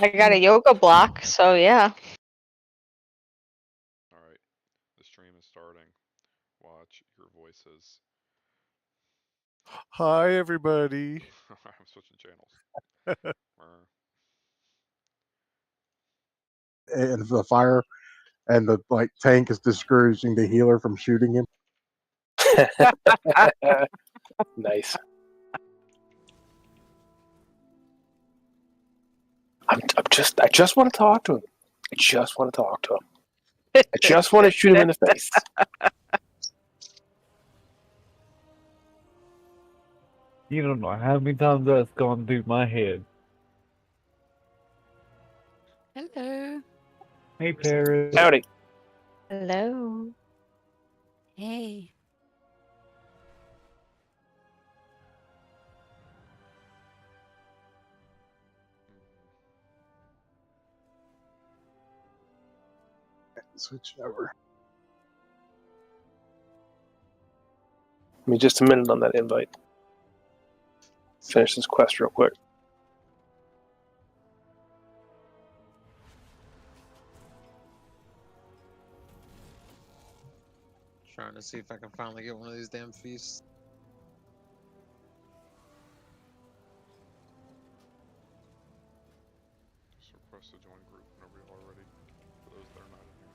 I got a yoga block, so yeah. Alright, the stream is starting. Watch your voices. Hi, everybody. I'm switching channels. And the fire and the tank is discouraging the healer from shooting him. Nice. I just want to talk to him. I just want to talk to him. I just want to shoot him in the face. You don't know how many times that's gone through my head. Hello. Hey, Paris. Howdy. Hello. Hey. Switch over. Give me just a minute on that invite. Finish this quest real quick. Trying to see if I can finally get one of these damn feasts. Just request to join group whenever y'all are ready. For those that are not in here.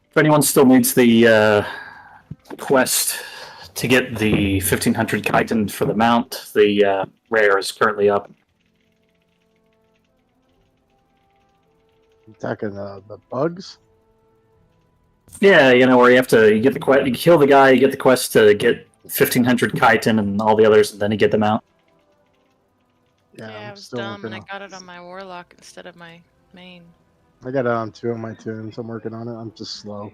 If anyone still needs the quest to get the 1500 chitin for the mount, the rare is currently up. Attacking the bugs? Yeah, you know, where you have to you get the quest, you kill the guy, you get the quest to get 1500 chitin and all the others, and then you get them out. Yeah, I was dumb and I got it on my warlock instead of my main. I got it on 2 of my tunes. I'm working on it. I'm just slow.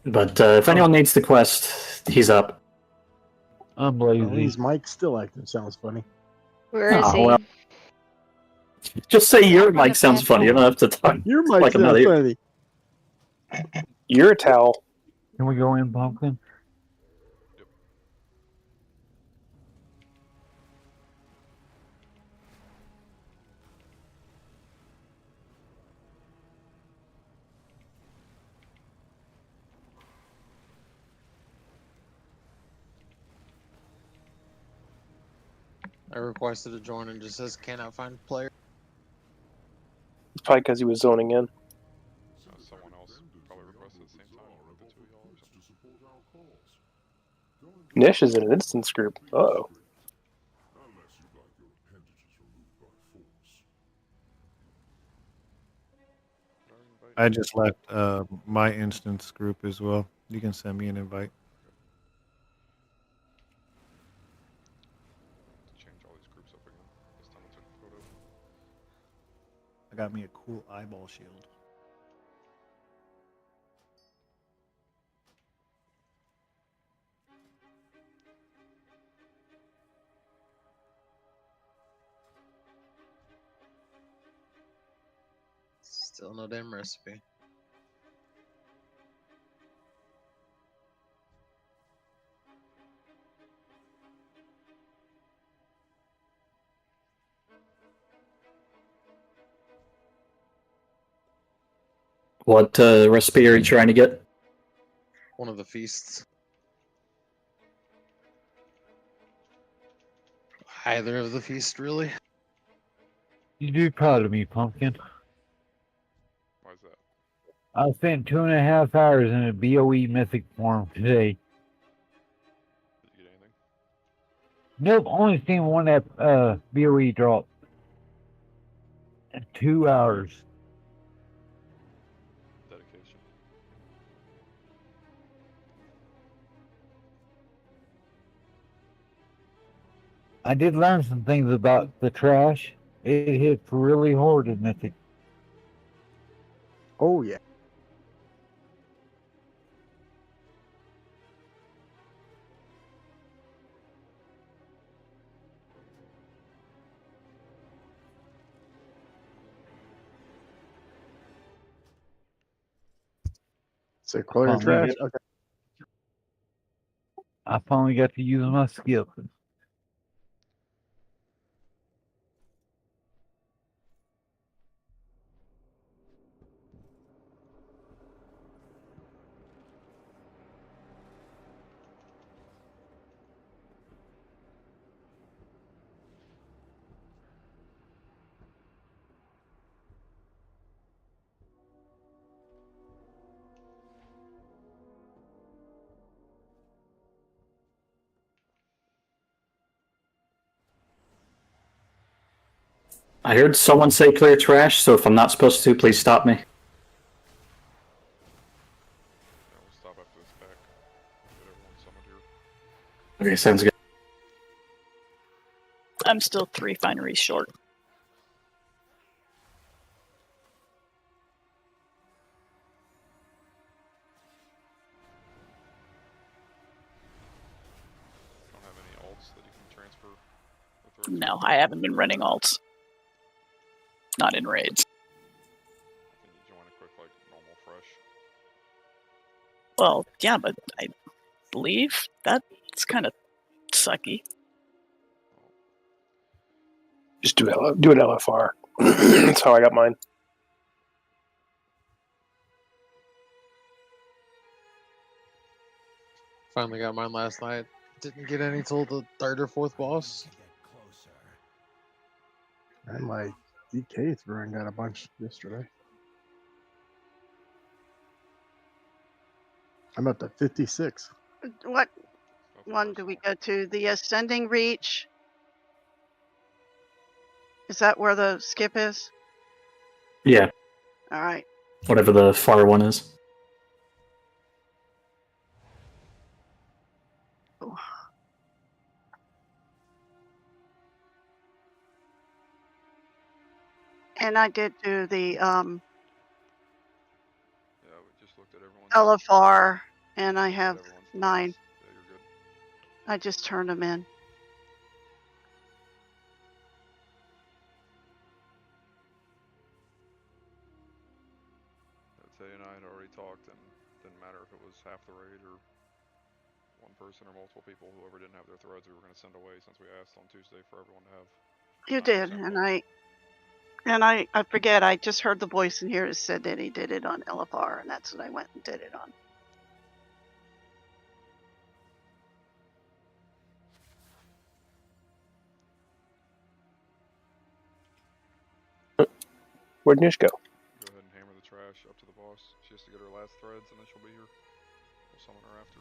But if anyone needs the quest, he's up. I'm Well, lazy. he's Mike still active. Sounds funny. Where is he? Well, just say your From the mic sounds funny. You don't have to talk. Your Mike like sounds funny. You're a towel. Can we go in, Pumpkin? I requested to join and just says cannot find player. It's probably because he was zoning in. Someone else probably requested at the same time. Like the two of y'all or something. Nish is in an instance group. Uh-oh. I just left my instance group as well. You can send me an invite. Change all these groups up again. This time I took a photo. I got me a cool eyeball shield. Still no damn recipe. What recipe are you trying to get? One of the feasts. Either of the feasts, really? You'd be proud of me, Pumpkin. Why is that? I spent 2.5 hours in a BOE mythic form today. Did you get anything? Nope, only seen one that BOE drop. 2 hours. Dedication. I did learn some things about the trash. It hits really hard in mythic. Oh, yeah. Say clear Finally trash. got- Okay. I finally got to use my skip. I heard someone say clear trash, so if I'm not supposed to, please stop me. Yeah, we'll stop after this back. Get everyone summoned here. Okay, sounds good. I'm still 3 fineries short. Don't have any alts that you can transfer the threads. No, I haven't been running alts. Not in raids. Can you join a quick, like, normal fresh? Well, yeah, but I believe that's kind of sucky. Just do an LFR. That's how I got mine. Finally got mine last night. Didn't get any till the 3rd or 4th boss. And my DK throwing got a bunch yesterday. I'm up to 56. What Go for one do we personal. go to? The ascending reach? Is that where the skip is? Yeah, All right. whatever the far one is. And I did do the Yeah, we just looked at everyone's. LFR, and I looked at have everyone's 9. threads. Yeah, you're good. I just turned them in. Tay and I had already talked, and didn't matter if it was half the raid or one person or multiple people. Whoever didn't have their threads, we were going to send away, since we asked on Tuesday for everyone to have. You did, 9% and bulk. I forget. I just heard the voice in here that said that he did it on LFR, and that's what I went and did it on. Where'd Nish go? Go ahead and hammer the trash up to the boss. She has to get her last threads, and then she'll be here. We'll summon her after.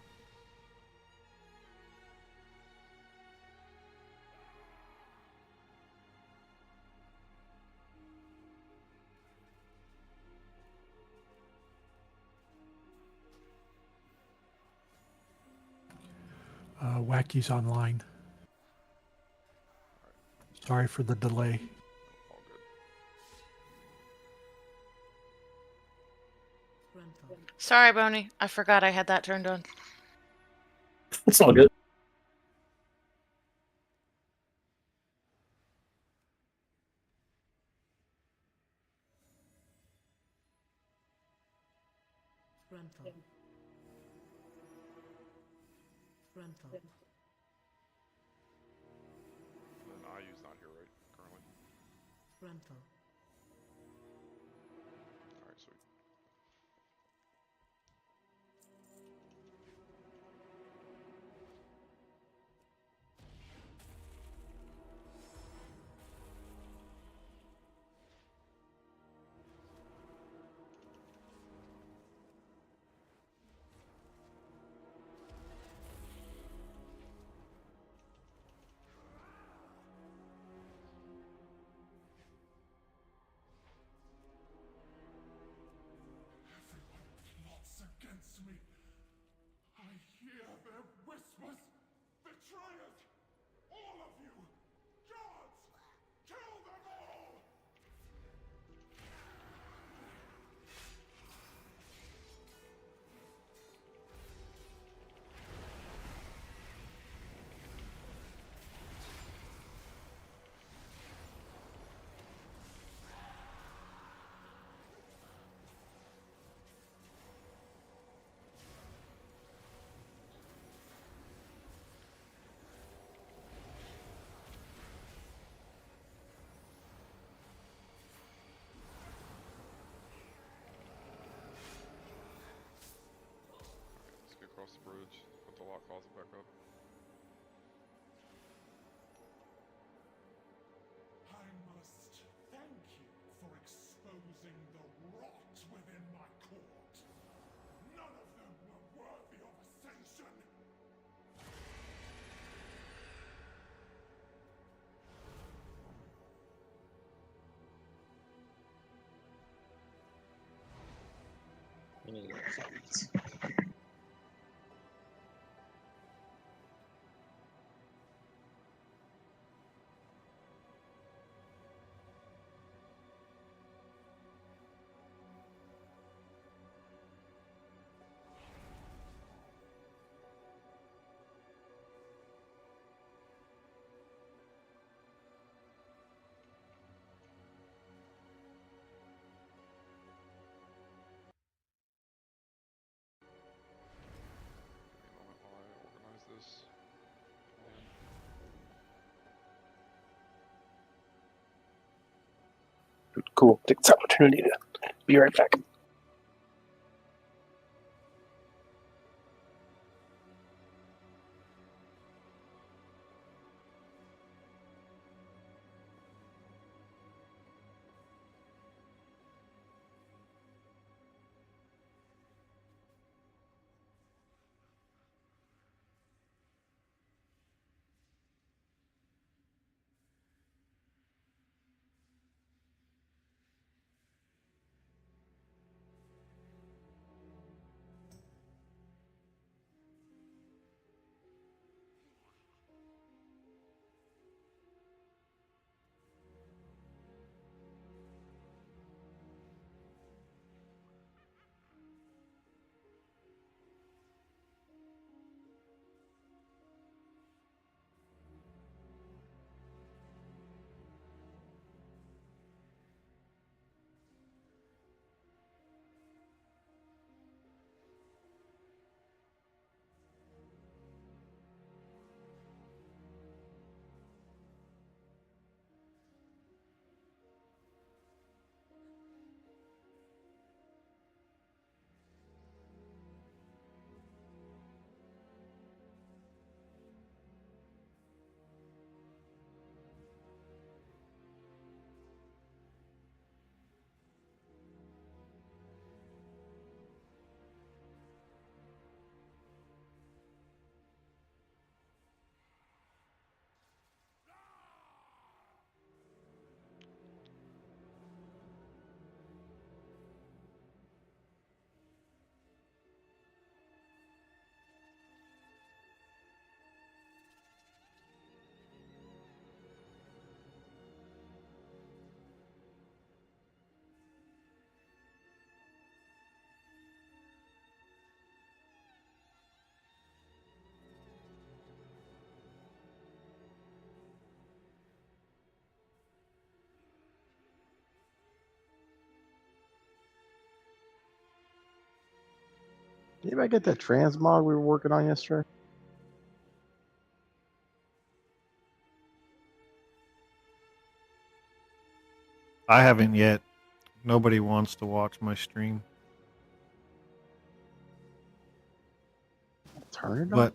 Wacky's online. Sorry for the delay. All good. Sorry, Boney. I forgot I had that turned on. It's all good. And then IU's not here, right? Currently. Alright, sweet. closet back up. I must thank you for exposing the rot within my court. None of them were worthy of ascension. Give me a moment while I organize this. Cool. Take this opportunity to be right back. Did anybody get that transmog we were working on yesterday? I haven't yet. Nobody wants to watch my stream. Turn it on. But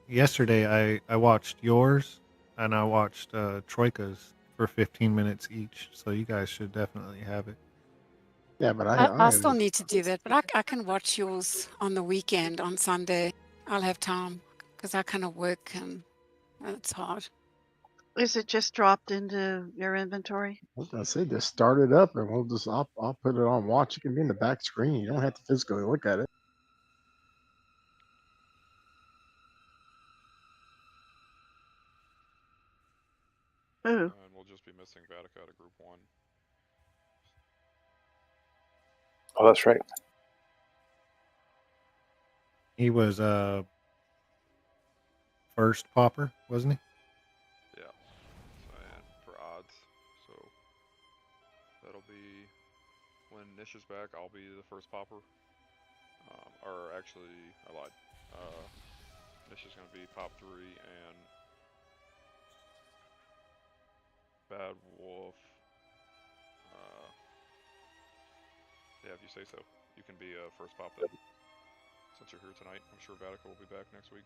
yesterday I watched yours and I watched Troika's for 15 minutes each. So you guys should definitely have it. Yeah, but I still need to do that, but I can watch yours on the weekend on Sunday. I'll have time because I kind of work and it's hard. Is it just dropped into your inventory? I was gonna say just start it up and we'll just I'll put it on watch. It can be in the back screen. You don't have to physically look at it. Ooh. And we'll just be missing Vatica to group 1. Oh, that's right. He was first popper, wasn't he? Yeah. And for odds. So that'll be when Nish is back, I'll be the first popper. Or actually, I lied. Nish is going to be pop 3 and Bad Wolf. Yeah, if you say so. You can be first pop then. Since you're here tonight, I'm sure Vatica will be back next week.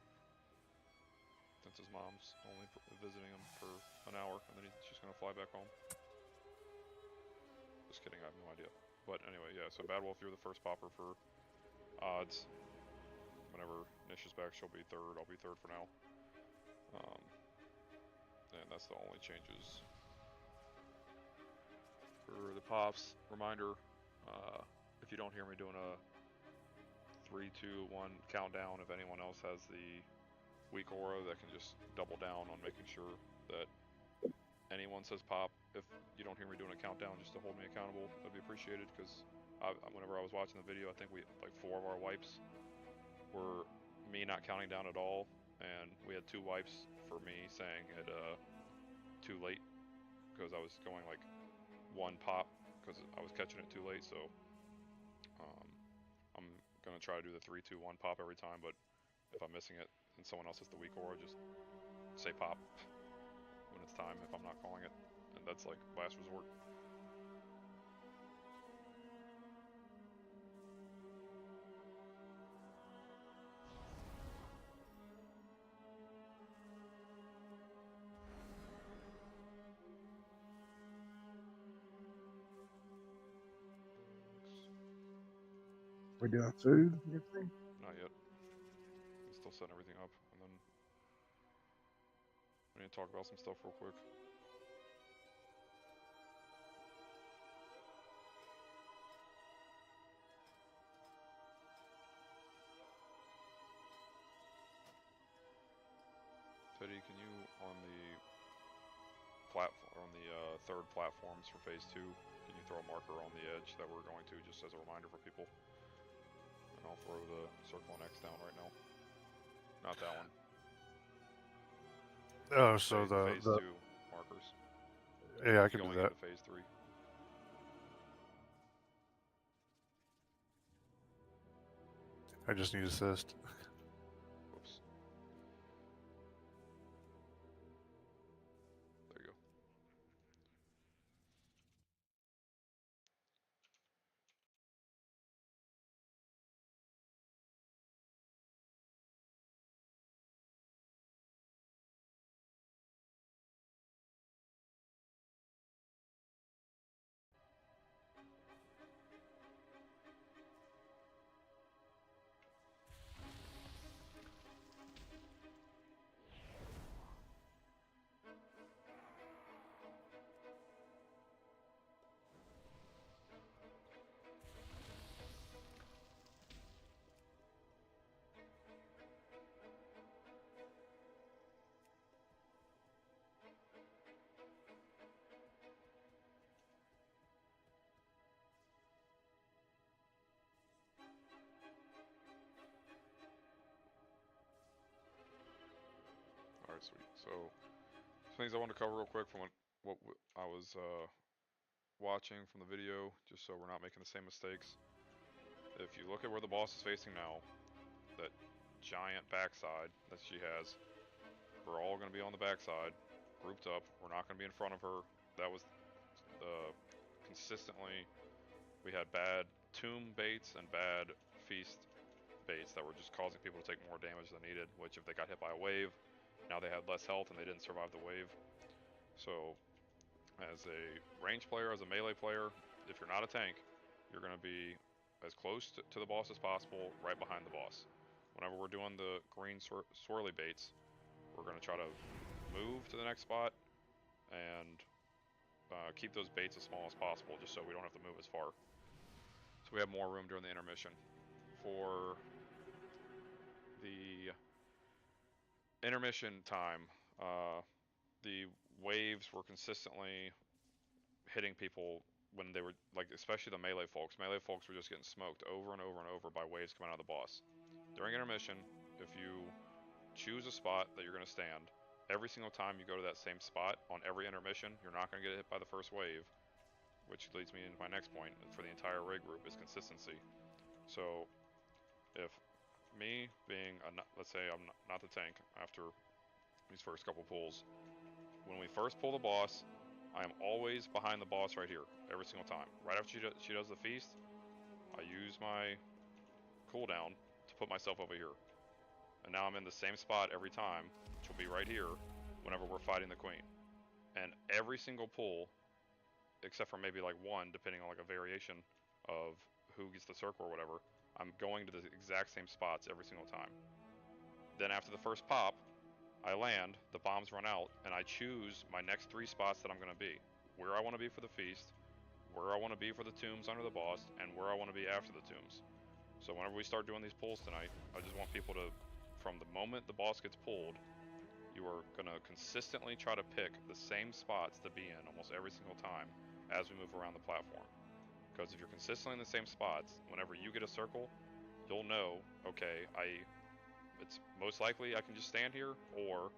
since his mom's only visiting him for an hour, and then she's gonna fly back home. Just kidding, I have no idea. But anyway, yeah, so Bad Wolf, you're the first popper for odds. Whenever Nish is back, she'll be third. I'll be third for now. And that's the only changes. For the pops, reminder, if you don't hear me doing a 3, 2, 1 countdown, if anyone else has the weak aura, that can just double down on making sure that anyone says pop. If you don't hear me doing a countdown, just to hold me accountable, that'd be appreciated, because whenever I was watching the video, I think we, like 4 of our wipes were me not counting down at all, and we had 2 wipes for me saying it too late, because I was going like 1 pop, because I was catching it too late. So I'm gonna try to do the 3, 2, 1 pop every time, but if I'm missing it and someone else has the weak aura, just say pop when it's time if I'm not calling it, and that's like last resort. We doing food and everything? Not yet. I'm still setting everything up, and then we need to talk about some stuff real quick. Teddy, can you on the platform, on the third platforms for phase 2, can you throw a marker on the edge that we're going to, just as a reminder for people? And I'll throw the circle and X down right now. Not that one. Oh, so phase the 2 markers. Yeah, I can do going that. into phase 3. I just need assist. Whoops. There you go. Alright, sweet. So, things I wanted to cover real quick from what I was watching from the video, just so we're not making the same mistakes. If you look at where the boss is facing now, that giant backside that she has, we're all going to be on the backside, grouped up. We're not going to be in front of her. That was consistently, we had bad tomb baits and bad feast baits that were just causing people to take more damage than needed, which if they got hit by a wave, now they had less health and they didn't survive the wave. So as a range player, as a melee player, if you're not a tank, you're going to be as close to the boss as possible, right behind the boss. Whenever we're doing the green swirly baits, we're going to try to move to the next spot and keep those baits as small as possible, just so we don't have to move as far. So we have more room during the intermission. For the intermission time, the waves were consistently hitting people when they were, like, especially the melee folks. Melee folks were just getting smoked over and over and over by waves coming out of the boss. During intermission, if you choose a spot that you're going to stand, every single time you go to that same spot on every intermission, you're not going to get hit by the first wave, which leads me into my next point for the entire raid group is consistency. So if me being, let's say I'm not the tank after these first couple pulls, when we first pull the boss, I am always behind the boss right here, every single time. Right after she does the feast, I use my cooldown to put myself over here. and now I'm in the same spot every time, which will be right here, whenever we're fighting the queen. And every single pull, except for maybe like one, depending on like a variation of who gets the circle or whatever, I'm going to the exact same spots every single time. Then after the first pop, I land, the bombs run out, and I choose my next 3 spots that I'm going to be. Where I want to be for the feast, where I want to be for the tombs under the boss, and where I want to be after the tombs. So whenever we start doing these pulls tonight, I just want people to, from the moment the boss gets pulled, you are going to consistently try to pick the same spots to be in almost every single time as we move around the platform. Because if you're consistently in the same spots, whenever you get a circle, you'll know, okay, it's most likely I can just stand here, or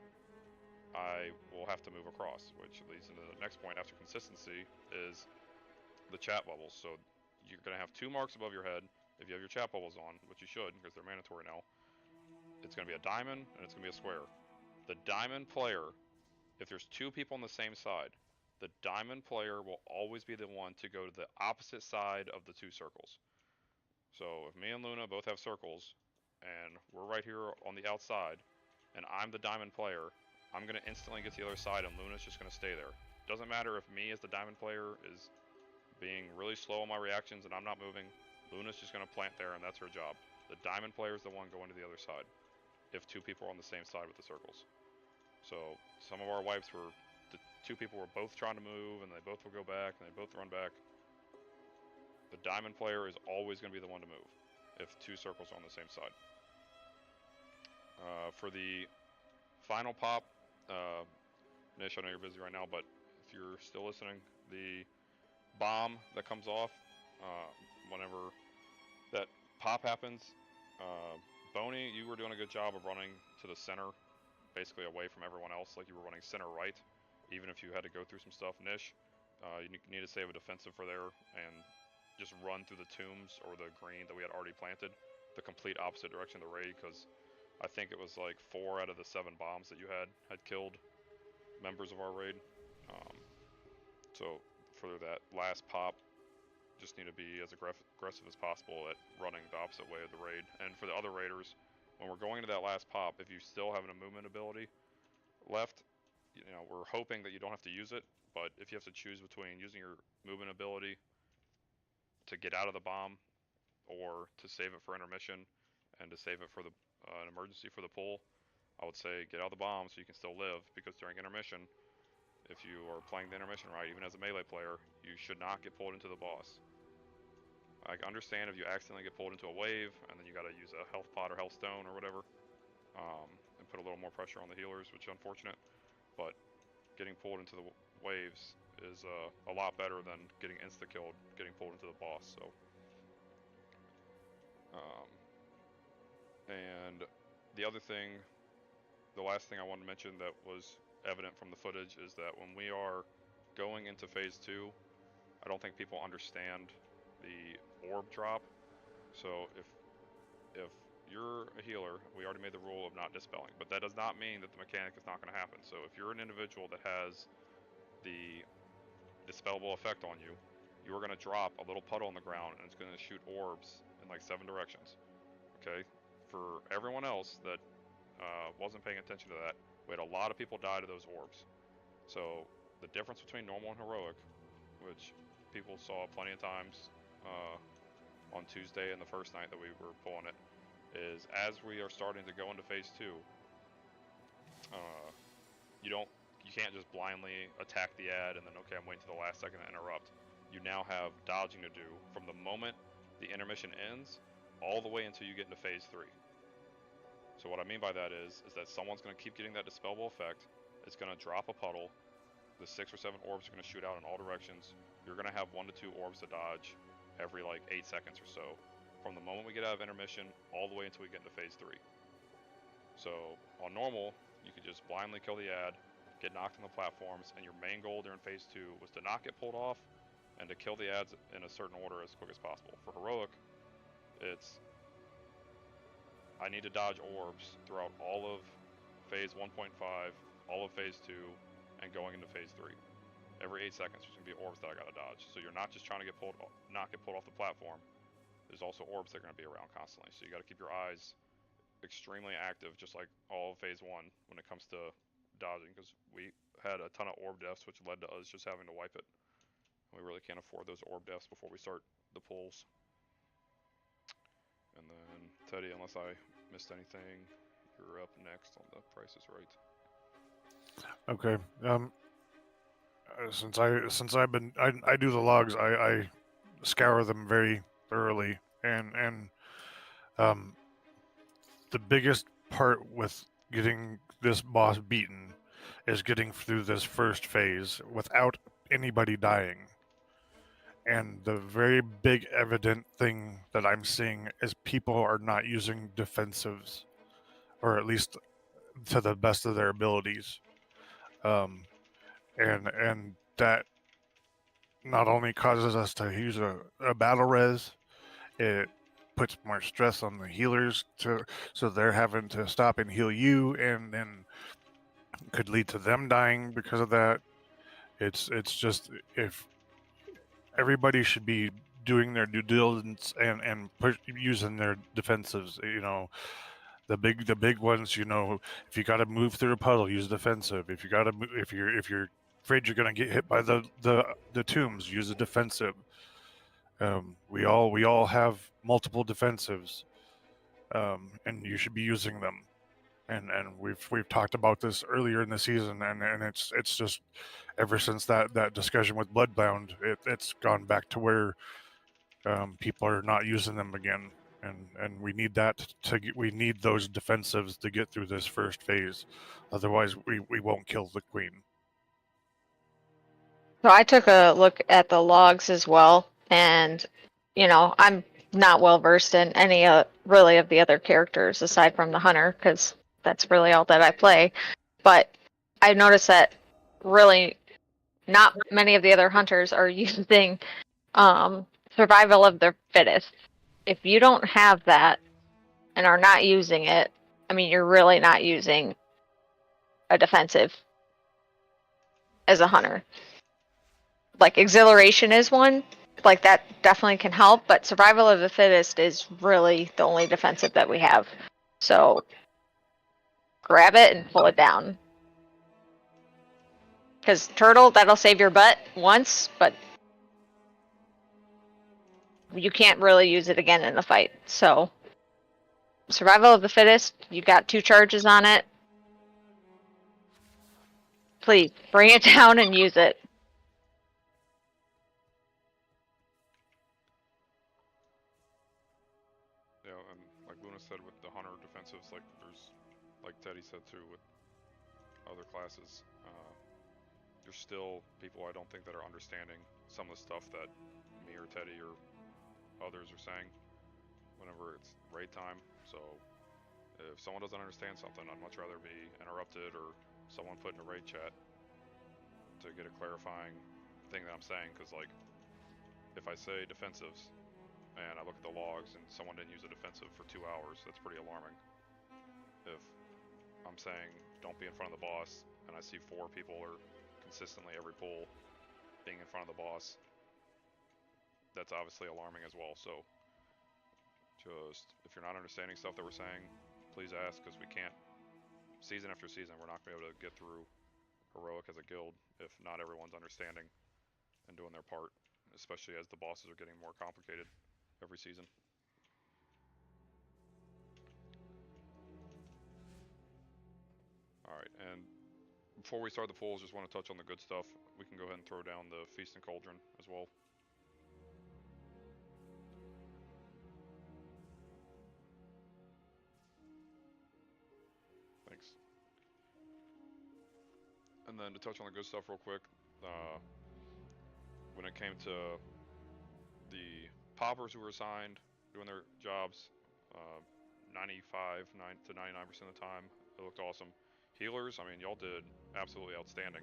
I will have to move across, which leads into the next point after consistency is the chat bubbles. So you're going to have 2 marks above your head if you have your chat bubbles on, which you should because they're mandatory now. It's going to be a diamond and it's going to be a square. The diamond player, if there's 2 people on the same side, the diamond player will always be the one to go to the opposite side of the 2 circles. So if me and Luna both have circles, and we're right here on the outside, and I'm the diamond player, I'm going to instantly get to the other side, and Luna's just going to stay there. Doesn't matter if me as the diamond player is being really slow on my reactions and I'm not moving, Luna's just going to plant there, and that's her job. The diamond player is the one going to the other side, if 2 people are on the same side with the circles. So some of our wipes were, the 2 people were both trying to move, and they both will go back, and they both run back. The diamond player is always going to be the one to move if 2 circles are on the same side. For the final pop, Nish, I know you're busy right now, but if you're still listening, the bomb that comes off whenever that pop happens, Boney, you were doing a good job of running to the center, basically away from everyone else, like you were running center right, even if you had to go through some stuff. Nish, you need to save a defensive for there and just run through the tombs or the green that we had already planted, the complete opposite direction of the raid, because I think it was like 4 out of the 7 bombs that you had killed members of our raid. So for that last pop, just need to be as aggressive as possible at running the opposite way of the raid. And for the other raiders, when we're going to that last pop, if you still have a movement ability left, you know, we're hoping that you don't have to use it, but if you have to choose between using your movement ability to get out of the bomb or to save it for intermission and to save it for the an emergency for the pull, I would say get out of the bomb so you can still live, because during intermission, if you are playing the intermission right, even as a melee player, you should not get pulled into the boss. I understand if you accidentally get pulled into a wave and then you gotta use a health pot or health stone or whatever, and put a little more pressure on the healers, which is unfortunate, but getting pulled into the waves is a lot better than getting insta-killed, getting pulled into the boss. So, and the other thing, the last thing I wanted to mention that was evident from the footage is that when we are going into phase 2, I don't think people understand the orb drop. So if you're a healer, we already made the rule of not dispelling, but that does not mean that the mechanic is not going to happen. So if you're an individual that has the dispellable effect on you, you are going to drop a little puddle on the ground and it's going to shoot orbs in like 7 directions. Okay, for everyone else that wasn't paying attention to that, we had a lot of people die to those orbs. So the difference between normal and heroic, which people saw plenty of times on Tuesday and the first night that we were pulling it, is as we are starting to go into phase 2, you can't just blindly attack the ad and then, okay, I'm waiting to the last second to interrupt. You now have dodging to do from the moment the intermission ends all the way until you get into phase 3. So what I mean by that is that someone's going to keep getting that dispellable effect. It's going to drop a puddle. The 6 or 7 orbs are going to shoot out in all directions. You're going to have 1 to 2 orbs to dodge every like 8 seconds or so, from the moment we get out of intermission all the way until we get into phase 3. So on normal, you could just blindly kill the ad, get knocked on the platforms, and your main goal during phase 2 was to not get pulled off and to kill the ads in a certain order as quick as possible. For heroic, it's I need to dodge orbs throughout all of phase 1.5, all of phase 2, and going into phase 3. Every 8 seconds there's going to be orbs that I gotta dodge. So you're not just trying to not get pulled off the platform. There's also orbs that are going to be around constantly. So you got to keep your eyes extremely active, just like all of Phase 1 when it comes to dodging, because we had a ton of orb deaths, which led to us just having to wipe it. We really can't afford those orb deaths before we start the pulls. And then Teddy, unless I missed anything, you're up next on the Price is Right. Okay. Since I've been I do the logs, I scour them very thoroughly, and the biggest part with getting this boss beaten is getting through this first phase without anybody dying. And the very big evident thing that I'm seeing is people are not using defensives, or at least to the best of their abilities. And that not only causes us to use a battle res, it puts more stress on the healers so they're having to stop and heal you, and then could lead to them dying because of that. It's just, if everybody should be doing their due diligence and using their defensives, the big ones, if you got to move through a puddle, use defensive. If you got to if you're afraid you're going to get hit by the tombs, use a defensive. We all have multiple defensives, and you should be using them. And we've talked about this earlier in the season, and it's just ever since that discussion with Bloodbound, it's gone back to where people are not using them again, and we need we need those defensives to get through this first phase. Otherwise, we won't kill the queen. So I took a look at the logs as well, and I'm not well versed in any really of the other characters aside from the hunter, because that's really all that I play. But I noticed that really not many of the other hunters are using survival of the fittest. If you don't have that and are not using it, I mean, you're really not using a defensive as a hunter. Like exhilaration is one, like that definitely can help, but survival of the fittest is really the only defensive that we have. So grab it and pull it down. Because turtle, that'll save your butt once, but you can't really use it again in the fight. So survival of the fittest, you got 2 charges on it. Please bring it down and use it. Yeah, and like Luna said with the hunter defensives, like there's, like Teddy said too, with other classes, there's still people I don't think that are understanding some of the stuff that me or Teddy or others are saying whenever it's raid time. So if someone doesn't understand something, I'd much rather be interrupted or someone put in a raid chat to get a clarifying thing that I'm saying, because like if I say defensives and I look at the logs and someone didn't use a defensive for 2 hours, that's pretty alarming. If I'm saying don't be in front of the boss and I see 4 people are consistently every pull being in front of the boss, that's obviously alarming as well. So just, if you're not understanding stuff that we're saying, please ask, because we can't, season after season, we're not going to be able to get through Heroic as a guild if not everyone's understanding and doing their part, especially as the bosses are getting more complicated every season. Alright, and before we start the pulls, just want to touch on the good stuff. We can go ahead and throw down the Feast and Cauldron as well. Thanks. And then to touch on the good stuff real quick, when it came to the poppers who were assigned, doing their jobs, 95 to 99% of the time, it looked awesome. Healers, I mean, y'all did absolutely outstanding.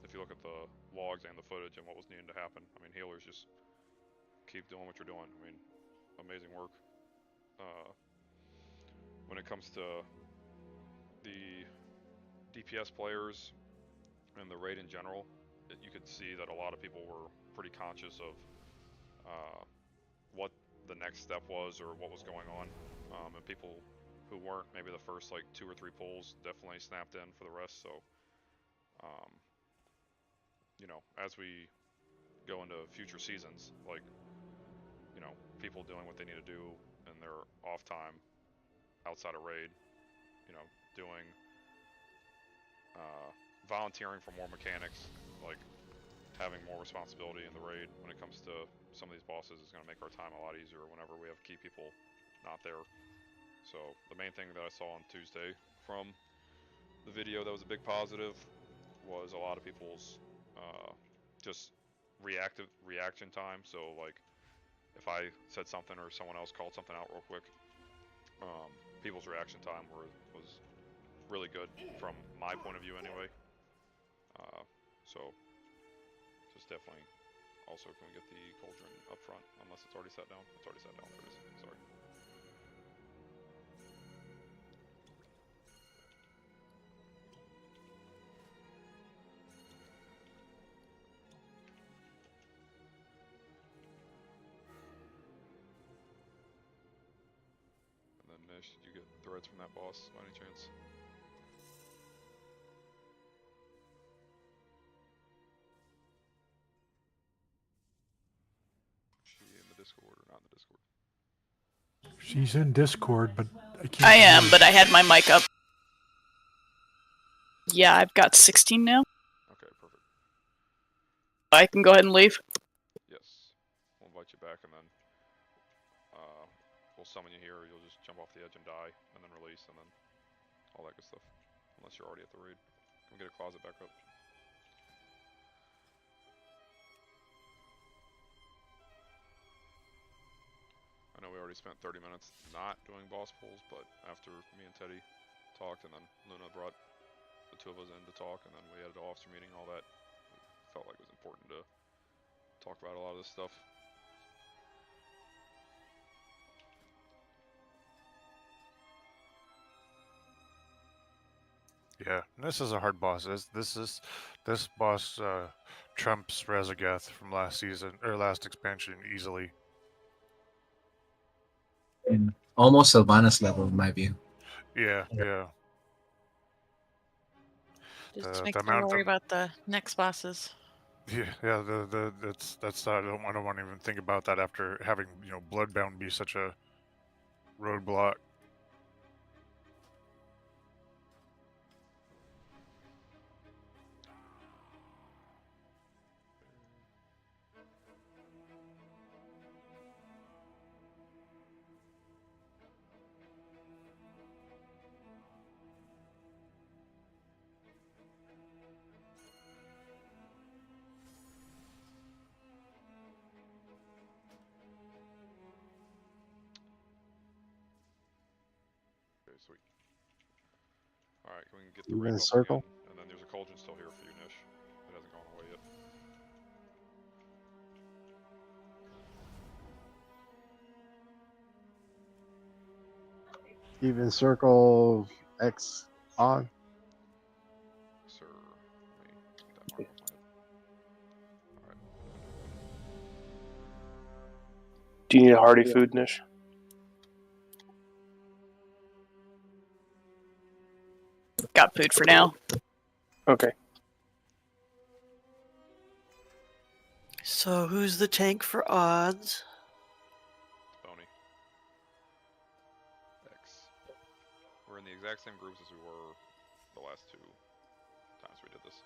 If you look at the logs and the footage and what was needing to happen, I mean, healers just keep doing what you're doing. I mean, amazing work. When it comes to the DPS players and the raid in general, you could see that a lot of people were pretty conscious of what the next step was or what was going on. and people who weren't maybe the first like 2 or 3 pulls definitely snapped in for the rest. So, you know, as we go into future seasons, like, you know, people doing what they need to do in their off time outside of raid, you know, doing volunteering for more mechanics, like having more responsibility in the raid when it comes to some of these bosses is going to make our time a lot easier whenever we have key people not there. So the main thing that I saw on Tuesday from the video that was a big positive was a lot of people's just reaction time. So like if I said something or someone else called something out real quick, people's reaction time was really good from my point of view anyway. So just definitely. Also, can we get the cauldron up front? Unless it's already set down. It's already set down. There it is. Sorry. And then Nish, did you get threads from that boss by any chance? Is she in the Discord or not in the Discord? She's in Discord, but I can't. I am, but I had my mic up. Yeah, I've got 16 now. Okay, perfect. I can go ahead and leave. Yes. We'll invite you back and then we'll summon you here. You'll just jump off the edge and die and then release and then all that good stuff. Unless you're already at the raid. Can we get a closet back up? I know we already spent 30 minutes not doing boss pulls, but after me and Teddy talked and then Luna brought the 2 of us in to talk and then we had an officer meeting and all that, it felt like it was important to talk about a lot of this stuff. Yeah, this is a hard boss. This boss trumps Razagath from last season or last expansion easily. And almost Sylvanas level in my view. Yeah. Just makes me worry about the next bosses. Yeah. That's I don't want to even think about that after having Bloodbound be such a roadblock. Okay, sweet. Alright, can we get the raid Even up circle? again? And then there's a cauldron still here for you, Nish. It hasn't gone away yet. Even circle X on. Sir, let me get that mark off my head. Alright. Do you need a hearty food, Nish? Got food for now. Okay. So who's the tank for odds? Boney. X. We're in the exact same groups as we were the last 2 times we did this.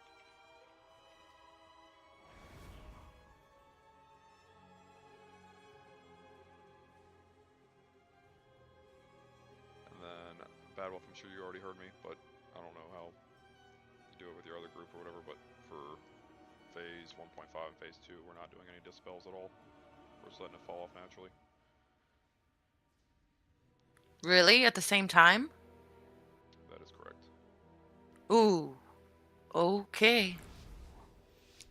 And then Bad Wolf, I'm sure you already heard me, but I don't know how you do it with your other group or whatever, but for phase 1.5 and phase 2, we're not doing any dispels at all. We're just letting it fall off naturally. Really? At the same time? That is correct. Ooh. Okay.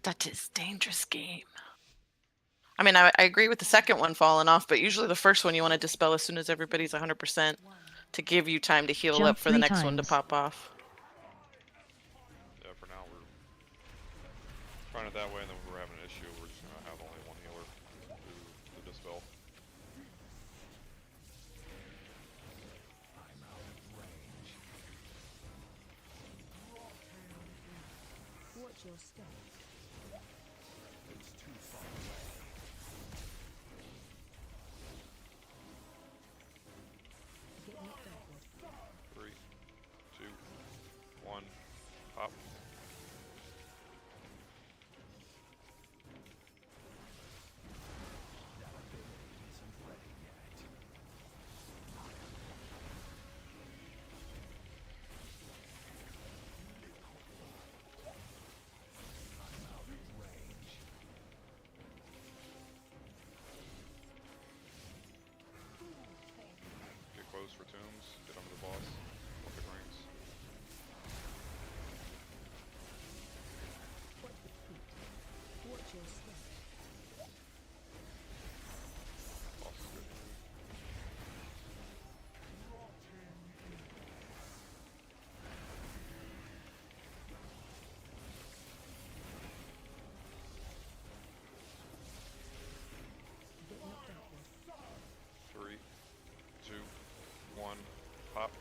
That is dangerous game. I mean, I agree with the second one falling off, but usually the first one you want to dispel as soon as everybody's 100% to give you time to heal up for the next one to pop off. Yeah, for now we're trying it that way, and then if we're having an issue, we're just going to have only one healer do the dispel. Watch your step. It's too far away. 3, 2, 1, pop. Get close for tombs, get under the boss, look at rings. Watch your step. Boss is good. Three, 2, 1, pop.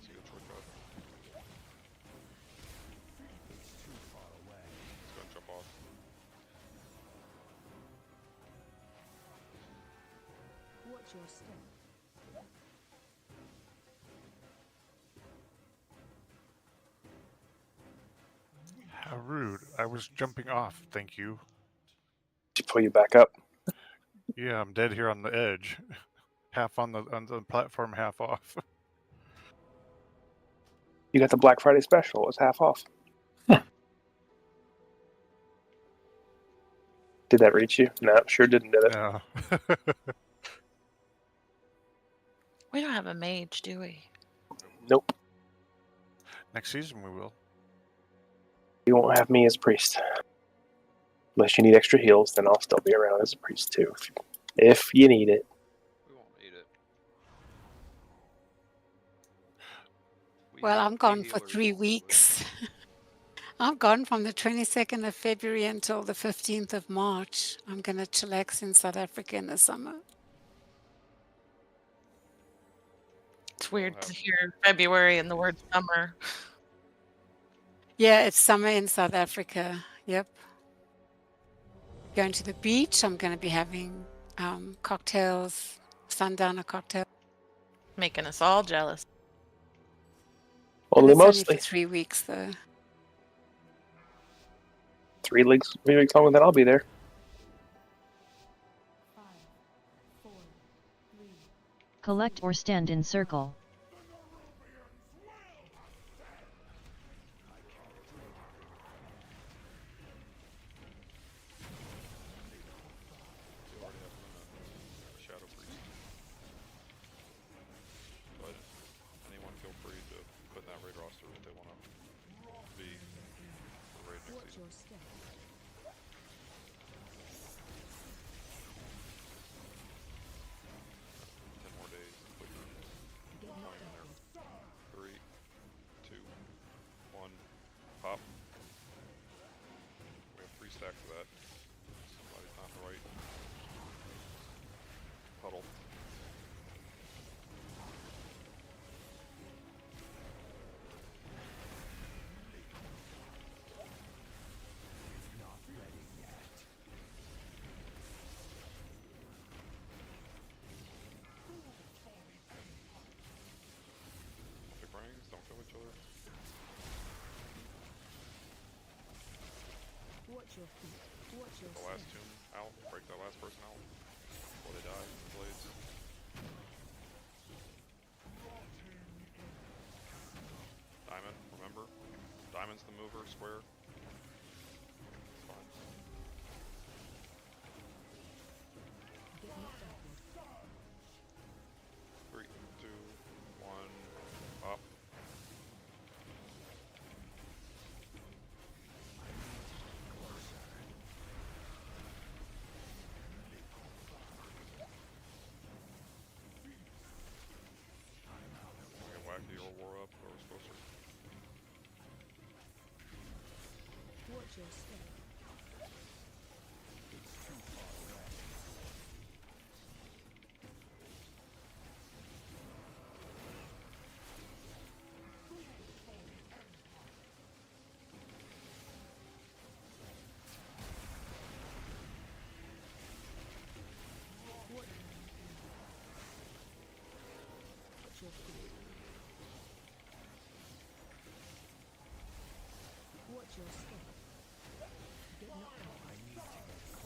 See the trick up. It's too far away. It's gonna jump off. Watch your step. How rude. I was jumping off, thank you. To pull you back up. Yeah, I'm dead here on the edge. Half on the platform, half off. You got the Black Friday special. It's half off. Did that reach you? No, sure didn't, did it? No. We don't have a mage, do we? Nope. Next season we will. You won't have me as a priest. Unless you need extra heals, then I'll still be around as a priest too. If you need it. We won't need it. Well, I'm gone for 3 weeks. I'm gone from the 22nd of February until the 15th of March. I'm going to chillax in South Africa in the summer. It's weird to hear February and the word summer. Yeah, it's summer in South Africa. Yep. Going to the beach. I'm going to be having cocktails, sundowner cocktail. Making us all jealous. Only It's only mostly. for 3 weeks, though. 3 weeks longer than I'll be there. Collect or stand in circle. Shadow Priest. But anyone feel free to put in that raid roster if they want to be for raid next season. 10 more days. Put your coin in there. 3, 2, 1, pop. We have 3 stacks of that. Somebody's not in the right puddle. Not ready yet. Pick rings, don't kill each other. Watch your feet. Watch your The last tomb out, break that last person out before they die with the blades. Diamond, remember? Diamond's the mover, square. It's fine. Three, 2, 1, pop. We get wacky or war up, or we're supposed to. Watch your step. It's too far away.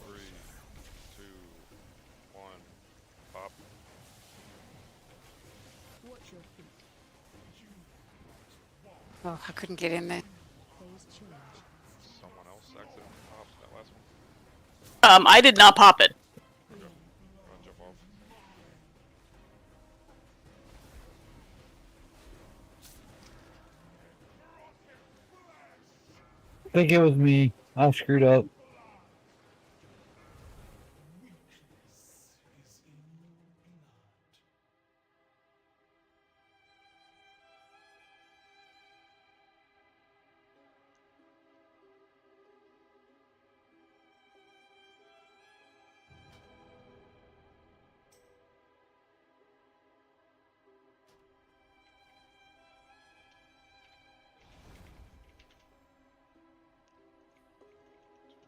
Three, two, one, pop. Oh, I couldn't get in there. Someone else accidentally popped that last one. I did not pop it. Okay. Go ahead and jump off. I think it was me. I screwed up.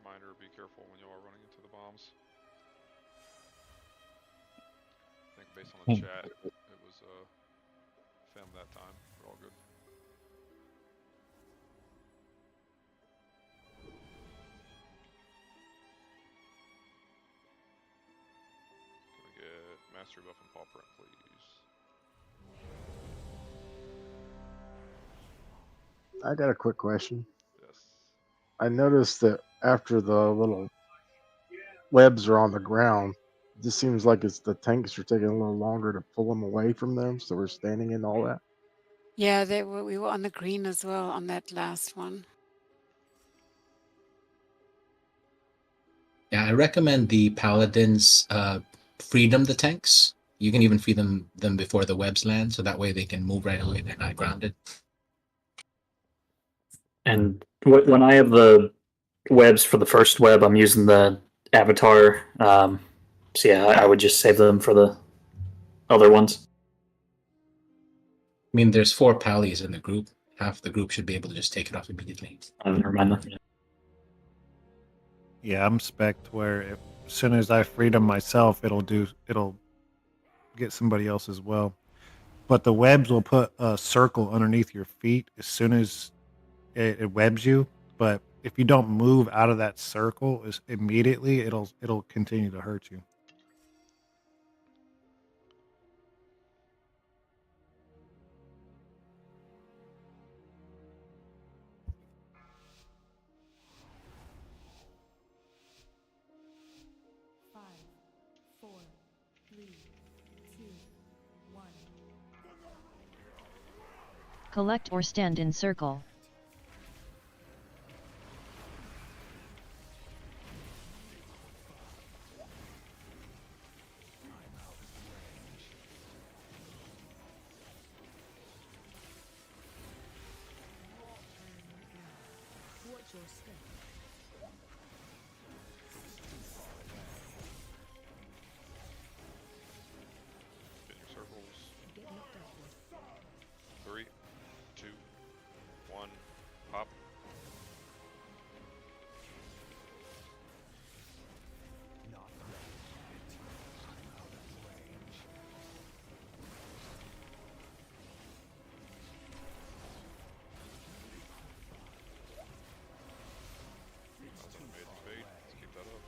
Reminder, be careful when you are running into the bombs. I think based on the chat, it was Fem that time. We're all good. Gonna get Mastery Buff and Paw Print, please. I got a quick question. Yes. I noticed that after the little webs are on the ground, it just seems like it's the tanks are taking a little longer to pull them away from them, so we're standing in all that. Yeah, we were on the green as well on that last one. Yeah, I recommend the paladins freedom the tanks. You can even free them before the webs land, so that way they can move right away. They're not grounded. And when I have the webs for the first web, I'm using the avatar. So yeah, I would just save them for the other ones. I mean, there's 4 pallies in the group. Half the group should be able to just take it off immediately. Never mind that. Yeah, I'm spec'd where as soon as I freed them myself, it'll get somebody else as well. But the webs will put a circle underneath your feet as soon as it webs you. But if you don't move out of that circle immediately, it'll continue to hurt you. Collect or stand in circle. Get your circles. 3, 2, 1, pop. That's an amazing bait. Let's keep that up.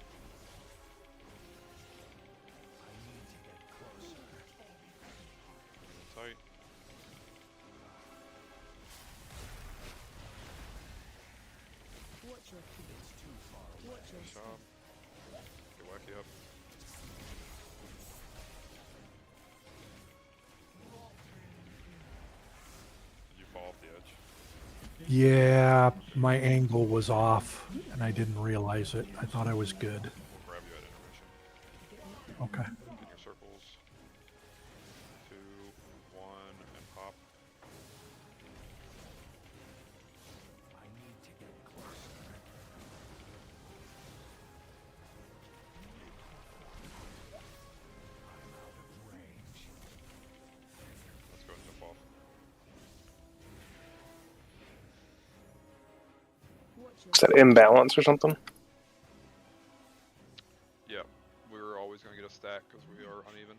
Tight. Good job. Get wacky up. Did you fall off the edge? Yeah, my angle was off, and I didn't realize it. I thought I was good. We'll grab you at intermission. Okay. Get your circles. 2, 1, and pop. Let's go and jump off. Is that imbalance or something? Yeah, we're always going to get a stack because we are uneven.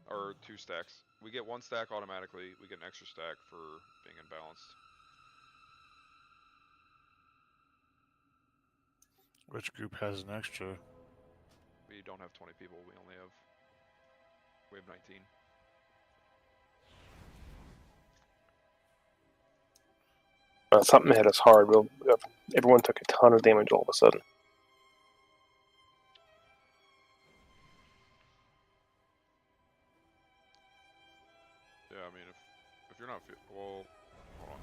or 2 stacks. We get 1 stack automatically. We get an extra stack for being imbalanced. Which group has an extra? We don't have 20 people. We have 19. Something hit us hard. Everyone took a ton of damage all of a sudden. Yeah, I mean, if you're not well, hold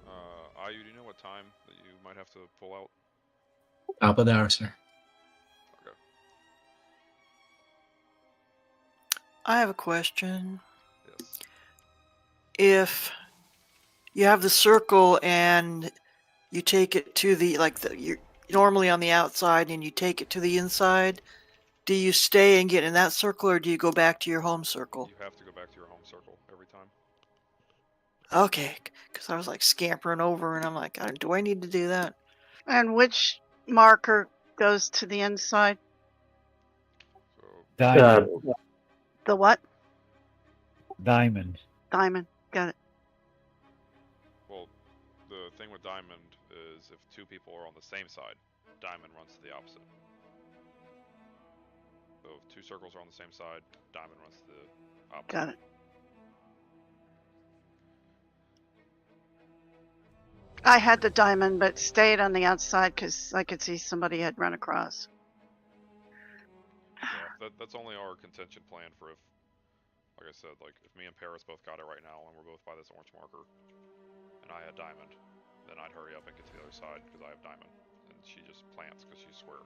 on. Ayu, do you know what time that you might have to pull out? Top of the hour, sir. Okay. I have a question. Yes. If you have the circle and you take it to you're normally on the outside and you take it to the inside, do you stay and get in that circle or do you go back to your home circle? You have to go back to your home circle every time. Okay, because I was like scampering over and I'm like, do I need to do that? And which marker goes to the inside? Diamond. The what? Diamond. Diamond. Got it. Well, the thing with diamond is if 2 people are on the same side, diamond runs to the opposite. So if 2 circles are on the same side, diamond runs to the opposite. Got it. I had the diamond, but stayed on the outside because I could see somebody had run across. Yeah, that's only our contention plan for if, like I said, like if me and Paris both got it right now and we're both by this orange marker, and I had diamond, then I'd hurry up and get to the other side because I have diamond, and she just plants because she's square.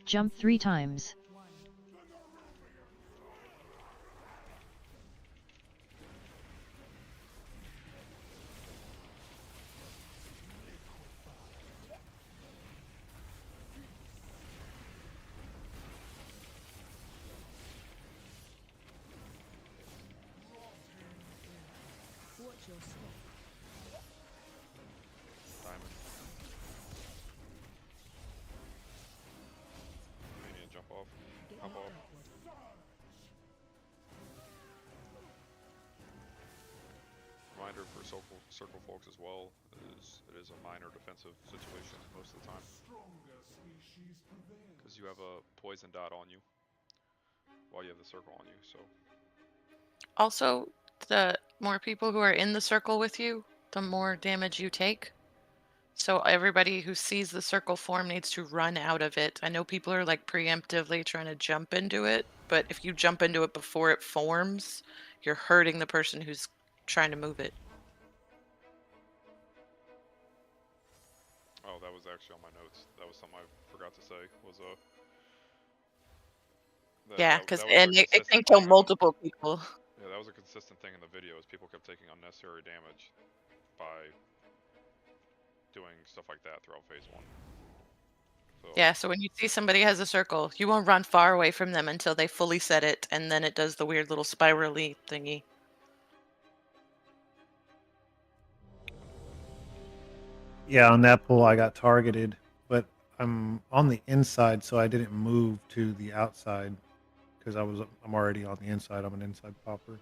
Jump 3 times. Diamond. Mania, jump off. Hop off. Reminder for circle folks as well is it is a minor defensive situation most of the time. Because you have a poison dot on you while you have the circle on you, so. Also, the more people who are in the circle with you, the more damage you take. So everybody who sees the circle form needs to run out of it. I know people are like preemptively trying to jump into it, but if you jump into it before it forms, you're hurting the person who's trying to move it. Oh, that was actually on my notes. That was something I forgot to say. Was Yeah, because it can kill multiple people. Yeah, that was a consistent thing in the video. Is people kept taking unnecessary damage by doing stuff like that throughout phase 1. So, yeah, so when you see somebody has a circle, you won't run far away from them until they fully set it, and then it does the weird little spirally thingy. Yeah, on that pull I got targeted, but I'm on the inside, so I didn't move to the outside because I'm already on the inside. I'm an inside popper.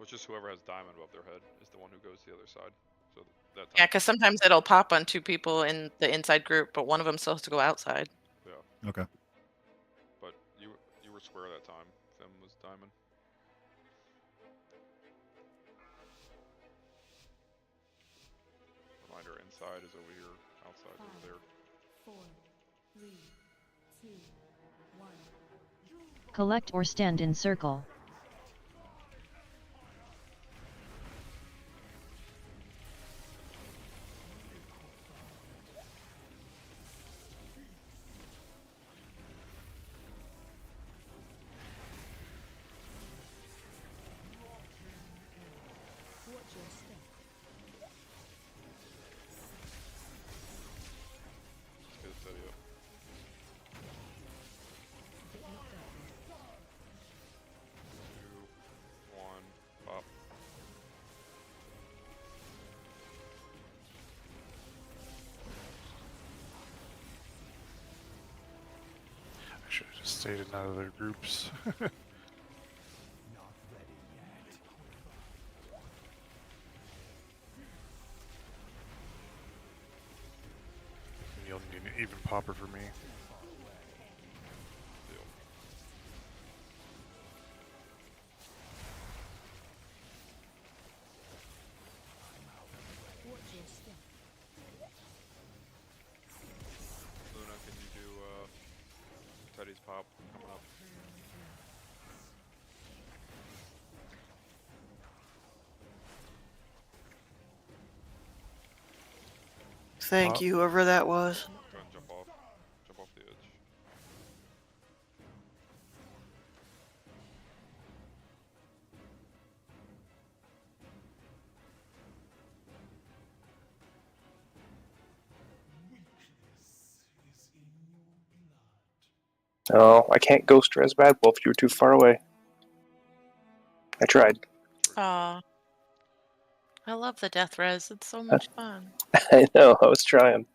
which is whoever has diamond above their head is the one who goes to the other side. So that Yeah, because sometimes it'll pop on 2 people in the inside group, but one of them still has to go outside. Yeah. Okay. But you were square that time. Fem was diamond. Reminder, inside is over here, outside is over there. 4, 3, 2, 1. Collect or stand in circle. Let's get it steady up. stayed in out of their groups. You'll need an even popper for me. Luna, can you do Teddy's pop coming up? Thank you, whoever that was. Go ahead and jump off. Jump off the edge. Oh, I can't ghost res bad wolf. You were too far away. I tried. Aw. I love the death res. It's so much fun. I know. I was trying.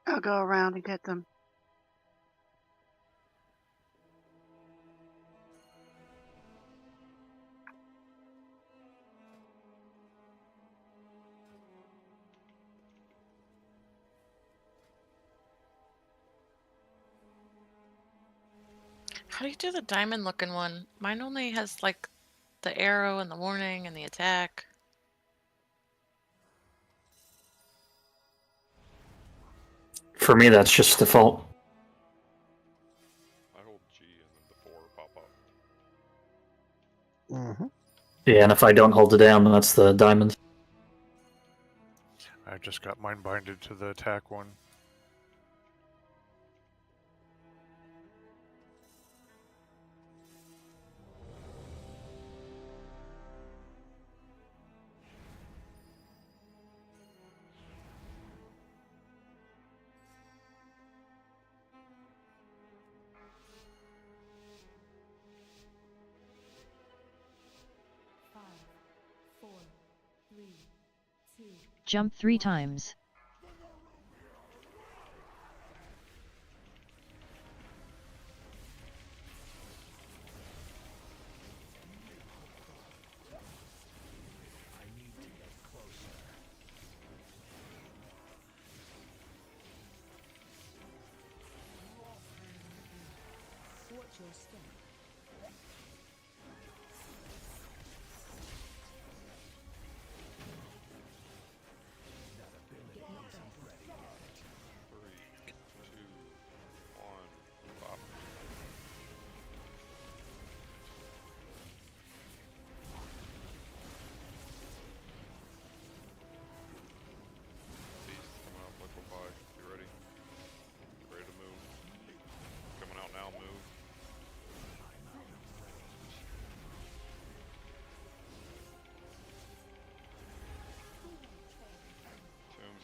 I'll go around and get them. How do you do the diamond looking one? Mine only has like the arrow and the warning and the attack. For me, that's just default. I hold G and then the 4 pop up. Mm-hmm. Yeah, and if I don't hold it down, that's the diamond. I just got mine binded to the attack one. Jump 3 times.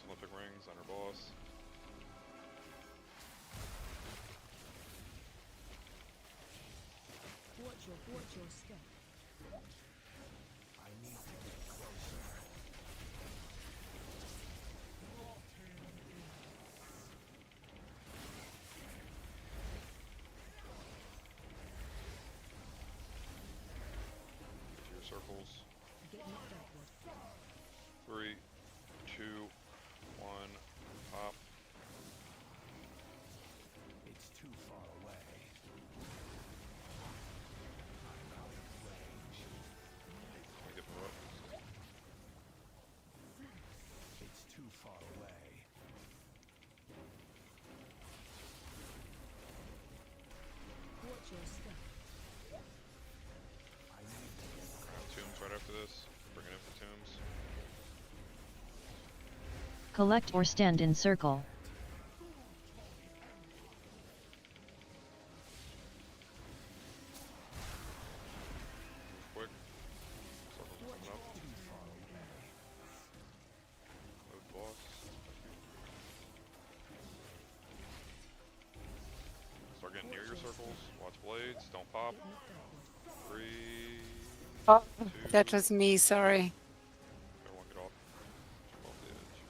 Olympic rings on her boss. Watch your step. I need to get closer. Get to your circles. 3, 2, 1, pop. It's too far away. I'm out of range. Can I get the what? It's too far away. Watch your step. I need to get Tombs right after this. Bring it in for tombs. Collect or stand in circle. Quick. Circles are coming up. Move the boss. Start getting near your circles. Watch blades. Don't pop. 3. Oh, 2. that was me, sorry. Everyone get off. Jump off the edge.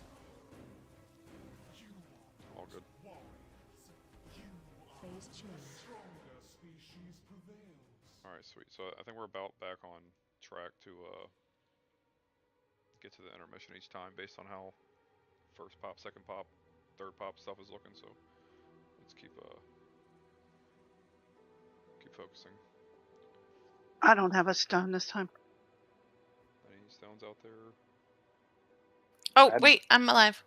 Sweet. So I think we're about back on track to get to the intermission each time based on how first pop, second pop, third pop stuff is looking. So let's keep focusing. I don't have a stone this time. Any stones out there? Oh, wait, I'm alive.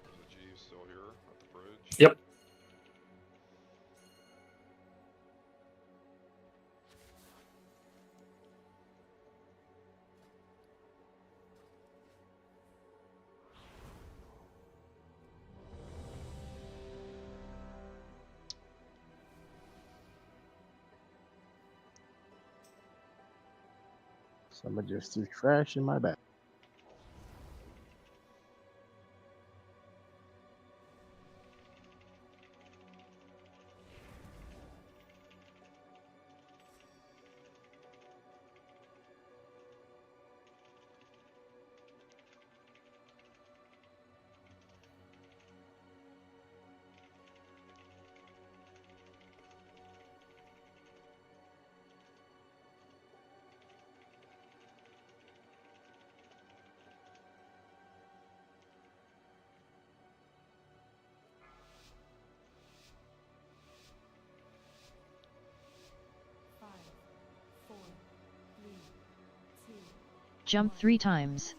There's a G still here at the bridge. Yep. Somebody just threw trash in my bag. Jump 3 times.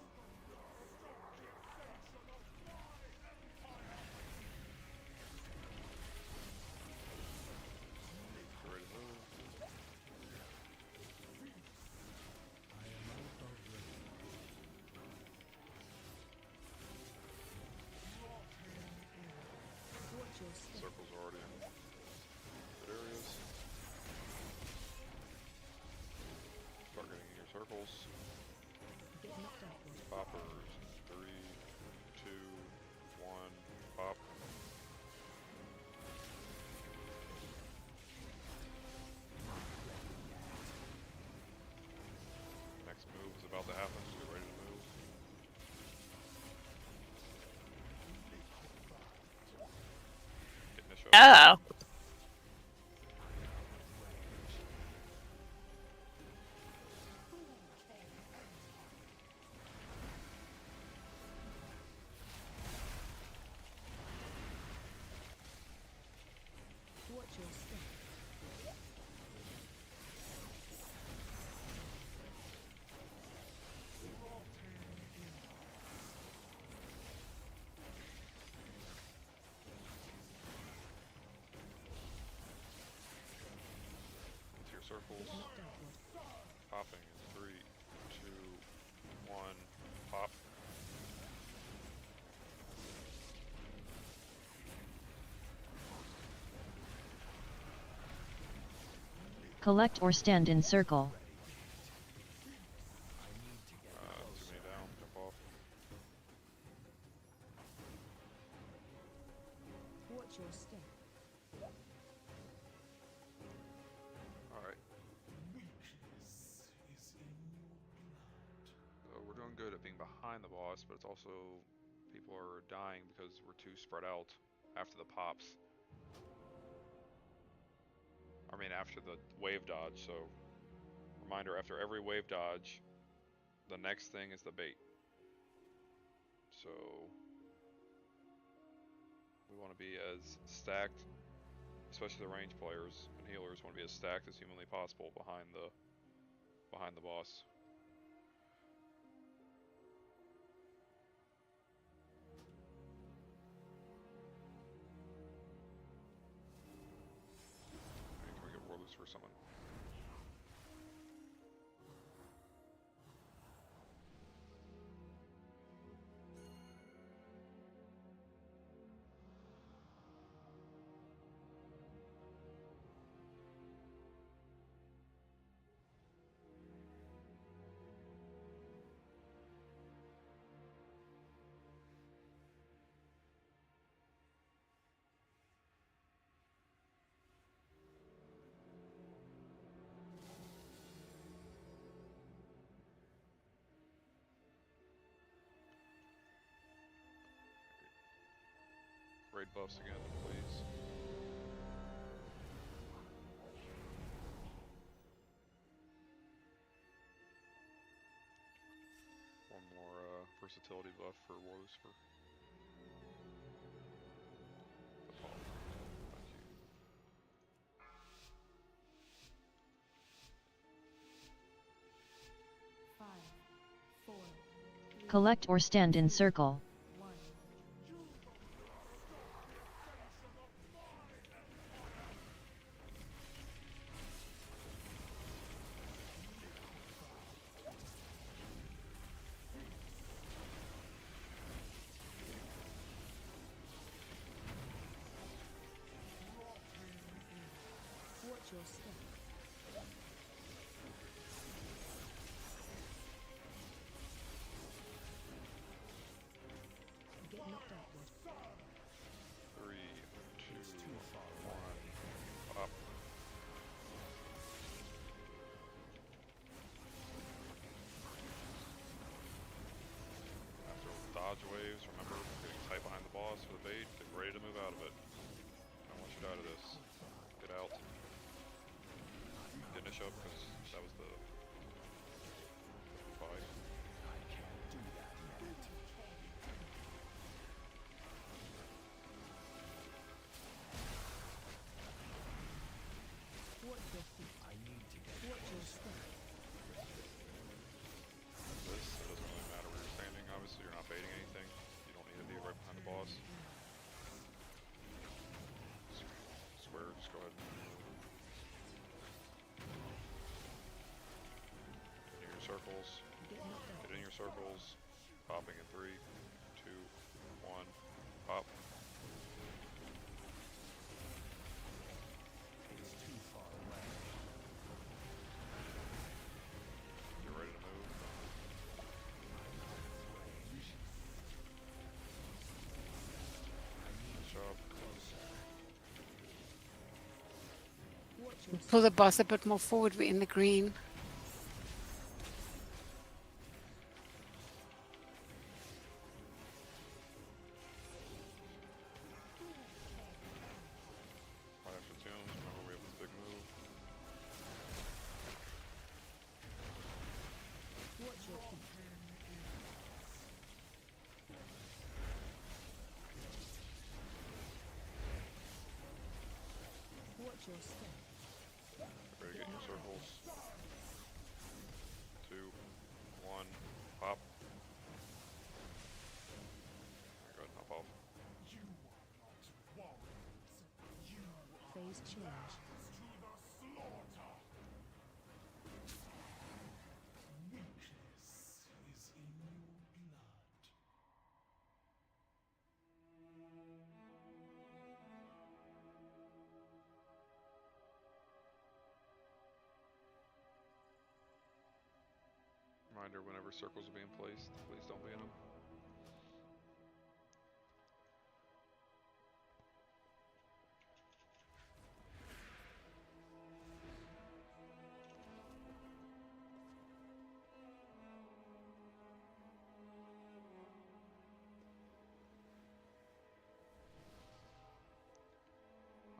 Circles already in good areas. Start getting in your circles. Poppers. 3, 2, 1, pop. Next move is about to happen. Get ready to move. Get initial. Oh. Into your circles. Popping in 3, 2, 1, pop. Collect or stand in circle. Too many down, jump off. Watch your step. Alright. So we're doing good at being behind the boss, but it's also people are dying because we're too spread out after the pops. I mean, after the wave dodge, so reminder, after every wave dodge, the next thing is the bait. So we want to be as stacked, especially the range players and healers want to be as stacked as humanly possible behind the boss. Can we get Warloose for someone? Raid buffs again, please. One more versatility buff for War Lucifer. Collect or stand in circle. Watch your step. Get knocked outward. 3, 2, 1, up. After dodge waves, remember getting tight behind the boss for the bait, get ready to move out of it. I don't want you to die to this. Get out. Finish up because that was the fight. Watch your feet. I need to get watch your step. This, it doesn't really matter where you're standing, obviously you're not baiting anything. You don't need to be right behind the boss. Square, just go ahead. Get in your circles. Get in your circles. Popping in 3, 2, 1, pop. It's too far away. Get ready to move. Nice job. Pull the boss a bit more forward. We're in the green. Right after tombs, remember we have this big move. Watch your feet. Watch your step. Ready to get in your circles. 2, 1, pop. Go ahead and hop off. You are not warriors. You are Phase change. to the slaughter. Weakness is in your blood. Reminder, whenever circles are being placed, please don't be in them.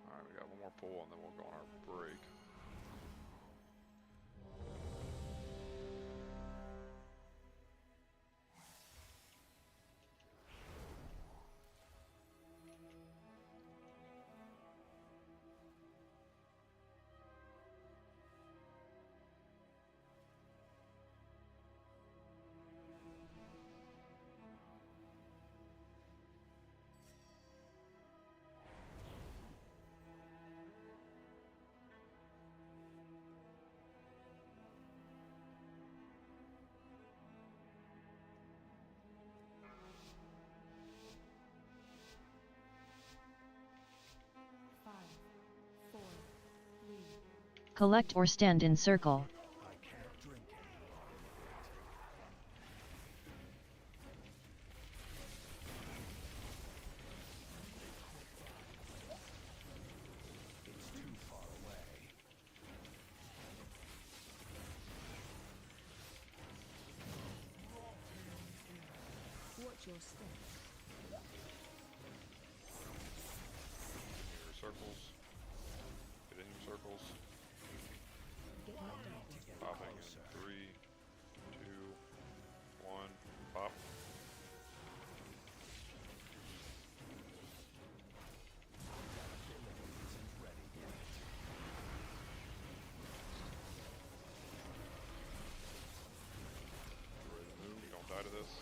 Alright, we got one more pull and then we'll go on our break. Collect or stand in circle. I can't drink anymore. It's too far away. Watch your step. circles. Get in your circles. Get knocked out. Popping in 3, 2, 1. Pop. Ready to move. You don't die to this.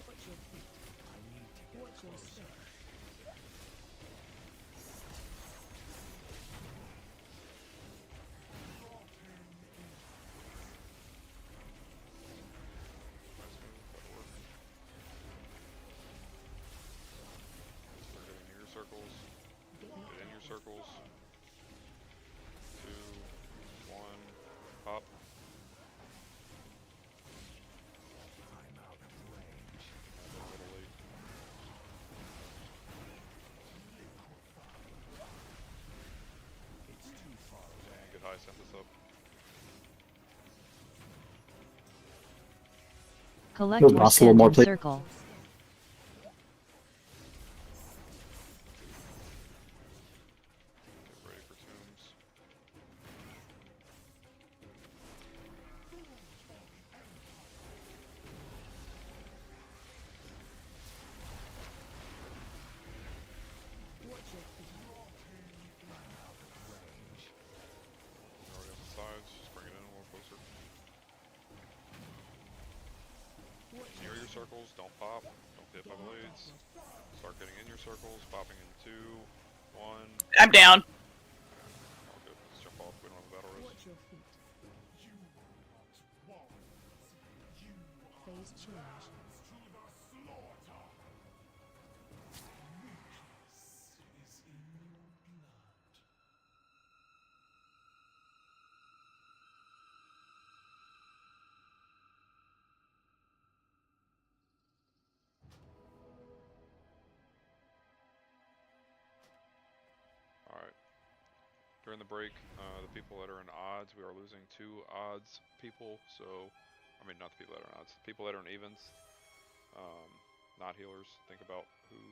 Watch your feet. Watch your step. Nice move. That'll work. Start getting near your circles. Get knocked Get in your out. circles. 2, 1. Pop. I'm out of range. A little late. It's too far away. Get high, send this up. Collect Move or boss a little stand more, in please. circle. Get ready for tombs. Watch your feet. Already on the sides, just bring it in a little closer. Watch Near your circles, don't pop, don't get by blades. Start getting in your circles, popping in 2, 1. I'm down. All good, let's jump off, we don't have a battle res. Watch your feet. You are not walls. You are Phase change. to the slaughter. Weakness is in your blood. Alright. During the break, the people that are in odds, we are losing 2 odds people, so, I mean, not the people that are in odds, the people that are in evens, not healers. Think about who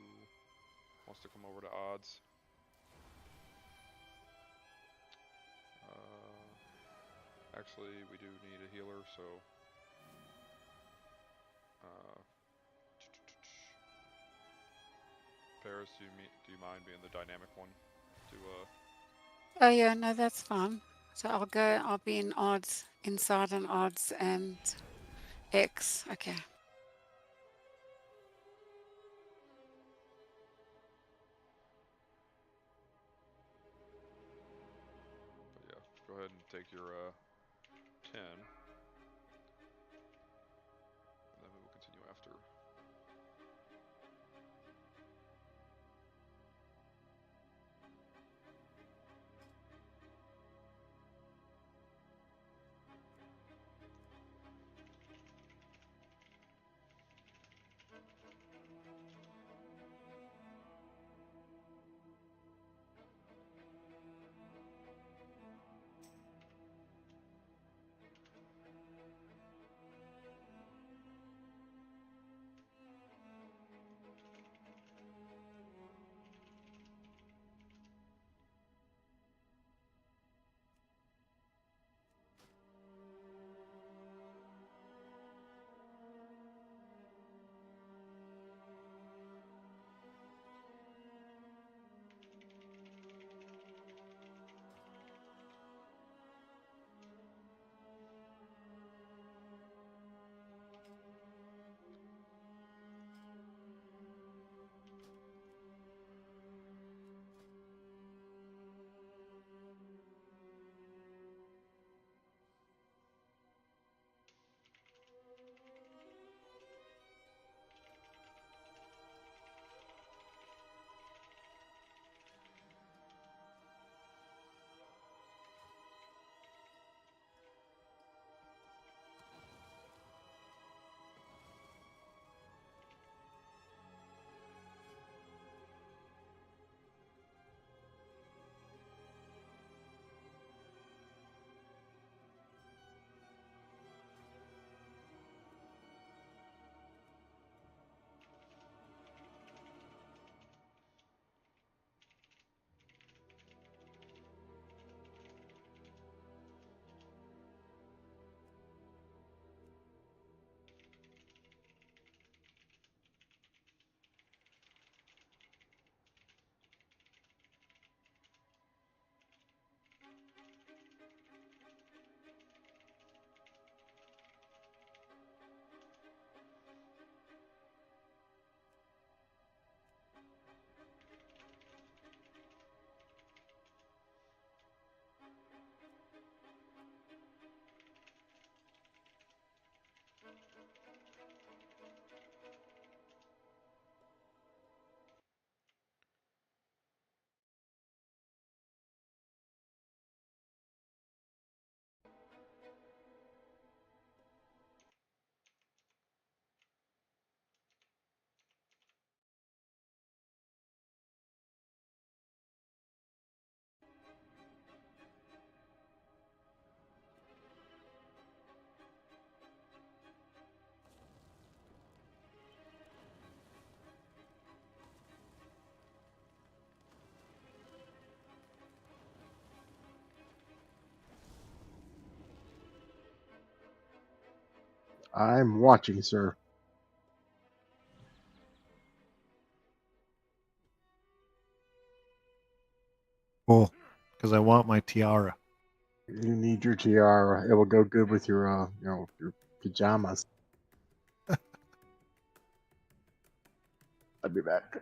wants to come over to odds. Actually, we do need a healer, so, Paris, do you mind being the dynamic one to, Oh yeah, no, that's fine. So I'll be in odds, inside and odds and X. Okay. but yeah, go ahead and take your, 10. And then we will continue after. I'm watching, sir. Cool. Because I want my tiara. You need your tiara. It will go good with your, your pajamas. I'll be back.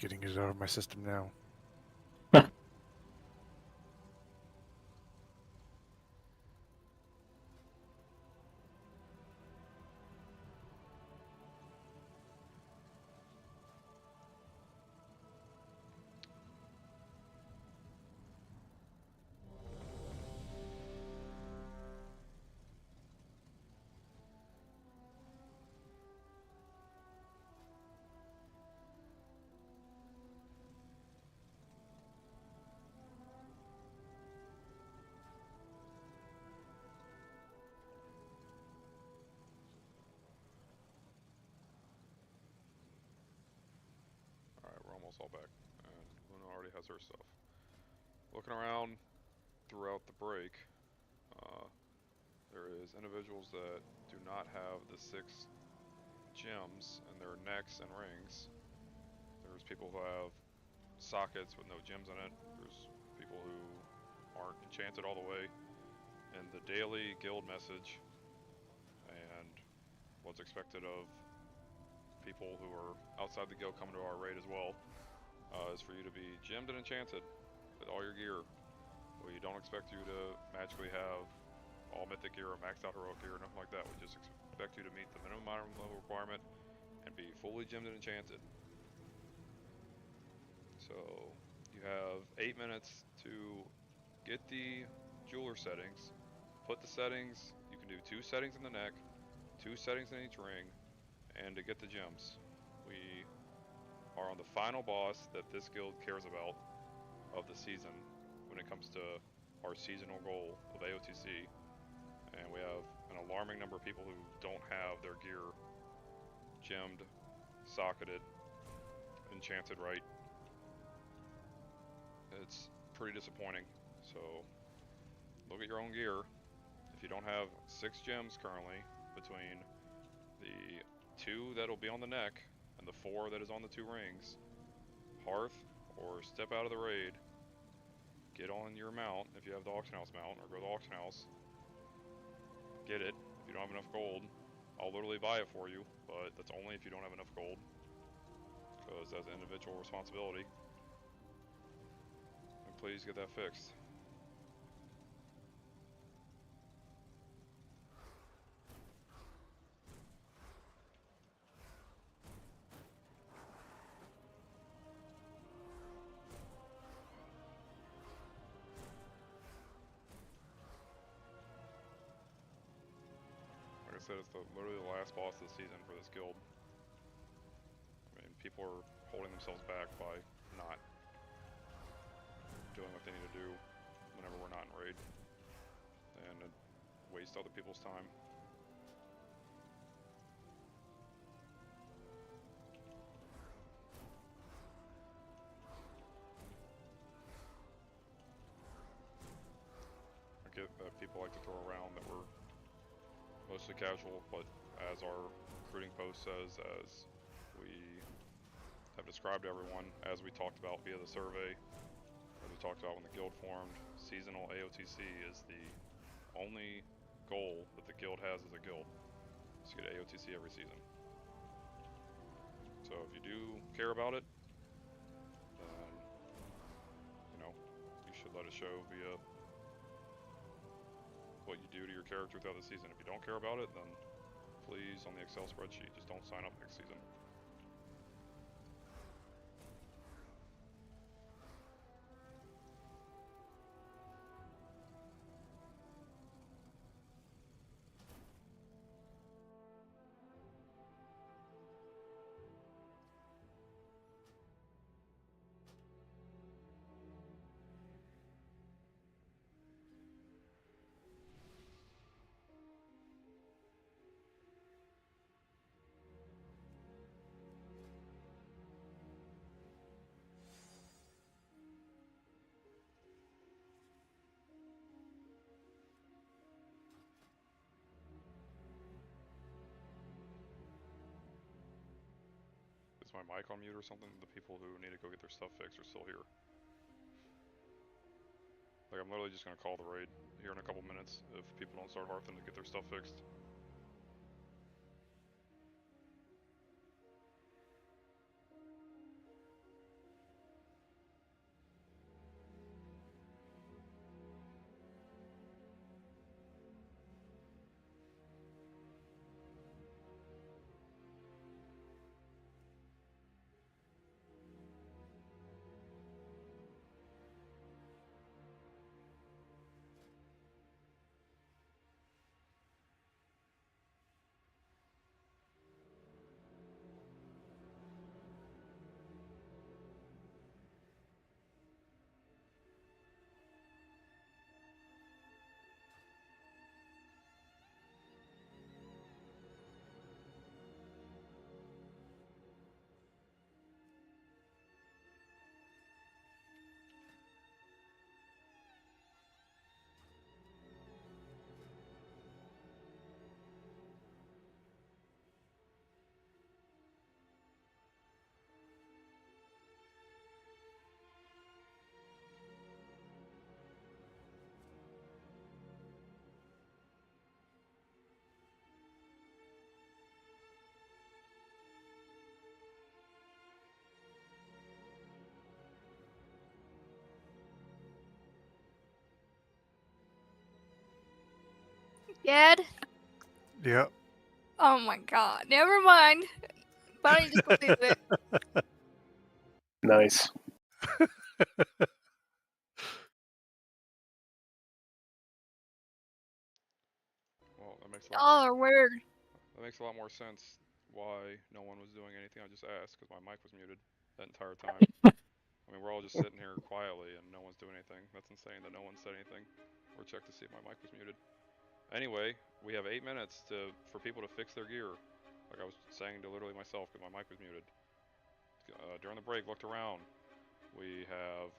getting it out of my system now. Alright, we're almost all back. And Luna already has her stuff. Looking around throughout the break, there is individuals that do not have the 6 gems in their necks and rings. There's people who have sockets with no gems in it. There's people who aren't enchanted all the way. And the daily guild message and what's expected of people who are outside the guild coming to our raid as well is for you to be gemmed and enchanted with all your gear. We don't expect you to magically have all mythic gear or maxed out heroic gear or nothing like that. We just expect you to meet the minimum item level requirement and be fully gemmed and enchanted. So you have 8 minutes to get the jeweler settings, put the settings, you can do 2 settings in the neck, 2 settings in each ring, and to get the gems. We are on the final boss that this guild cares about of the season when it comes to our seasonal goal of AOTC. And we have an alarming number of people who don't have their gear gemmed, socketed, enchanted right. It's pretty disappointing. So look at your own gear. If you don't have 6 gems currently between the 2 that'll be on the neck and the 4 that is on the 2 rings, hearth or step out of the raid, get on your mount if you have the auction house mount, or go to the auction house. Get it. If you don't have enough gold, I'll literally buy it for you, but that's only if you don't have enough gold, because that's an individual responsibility. And please get that fixed. Like I said, it's literally the last boss of the season for this guild. I mean, people are holding themselves back by not doing what they need to do whenever we're not in raid, and it wastes other people's time. I get that people like to throw around that we're mostly casual, but as our recruiting post says, as we have described to everyone, as we talked about via the survey, as we talked about when the guild formed, seasonal AOTC is the only goal that the guild has as a guild, is to get AOTC every season. So if you do care about it, then, you know, you should let it show via what you do to your character throughout the season. If you don't care about it, then please, on the Excel spreadsheet, just don't sign up next season. Is my mic on mute or something? The people who need to go get their stuff fixed are still here. Like, I'm literally just gonna call the raid here in a couple minutes if people don't start hearthing to get their stuff fixed. Dad? Yep. Oh my god. Never mind. But I just believe it. Nice. Well, that makes a lot Y'all more. are weird. That makes a lot more sense why no one was doing anything. I just asked because my mic was muted that entire time. I mean, we're all just sitting here quietly and no one's doing anything. That's insane that no one said anything or checked to see if my mic was muted. Anyway, we have 8 minutes for people to fix their gear. Like I was saying to literally myself because my mic was muted. During the break, looked around. We have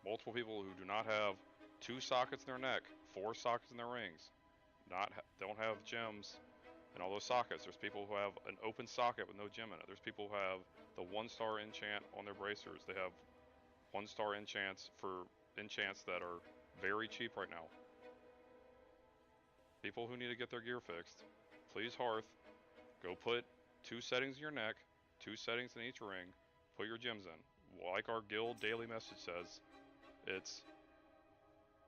multiple people who do not have 2 sockets in their neck, 4 sockets in their rings, don't have gems in all those sockets. There's people who have an open socket with no gem in it. There's people who have the 1-star enchant on their bracers. They have 1-star enchants for enchants that are very cheap right now. People who need to get their gear fixed, please Hearth, go put 2 settings in your neck, 2 settings in each ring, put your gems in. Like our guild daily message says, it's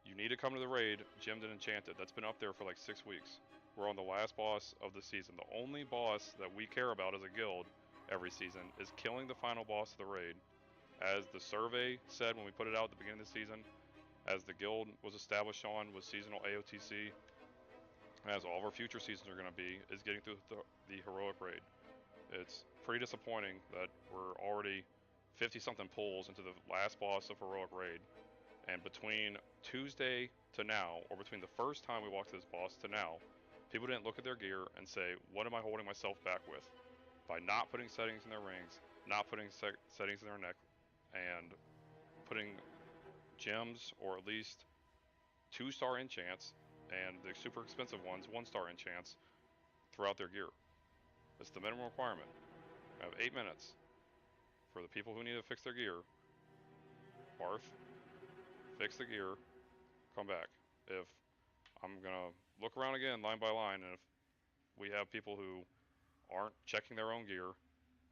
you need to come to the raid gemmed and enchanted. That's been up there for like 6 weeks. We're on the last boss of the season. The only boss that we care about as a guild every season is killing the final boss of the raid. As the survey said when we put it out at the beginning of the season, as the guild was established on with seasonal AOTC, as all of our future seasons are going to be, is getting through the heroic raid. It's pretty disappointing that we're already 50-something pulls into the last boss of heroic raid, and between Tuesday to now, or between the first time we walked to this boss to now, people didn't look at their gear and say, what am I holding myself back with? By not putting settings in their rings, not putting settings in their neck, and putting gems, or at least 2-star enchants, and the super expensive ones, 1-star enchants, throughout their gear. It's the minimum requirement. I have 8 minutes for the people who need to fix their gear. Barth, fix the gear, come back. If I'm gonna look around again line by line, and if we have people who aren't checking their own gear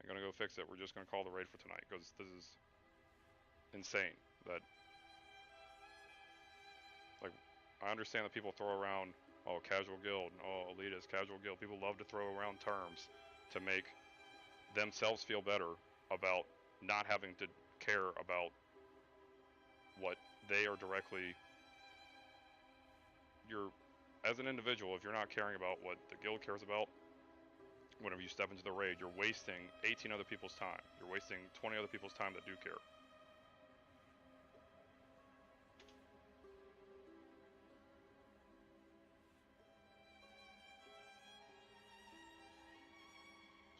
and gonna go fix it, we're just gonna call the raid for tonight, because this is insane. That, like, I understand that people throw around, oh, casual guild, oh, elitist, casual guild. People love to throw around terms to make themselves feel better about not having to care about what they are directly. As an individual, if you're not caring about what the guild cares about, whenever you step into the raid, you're wasting 18 other people's time. You're wasting 20 other people's time that do care.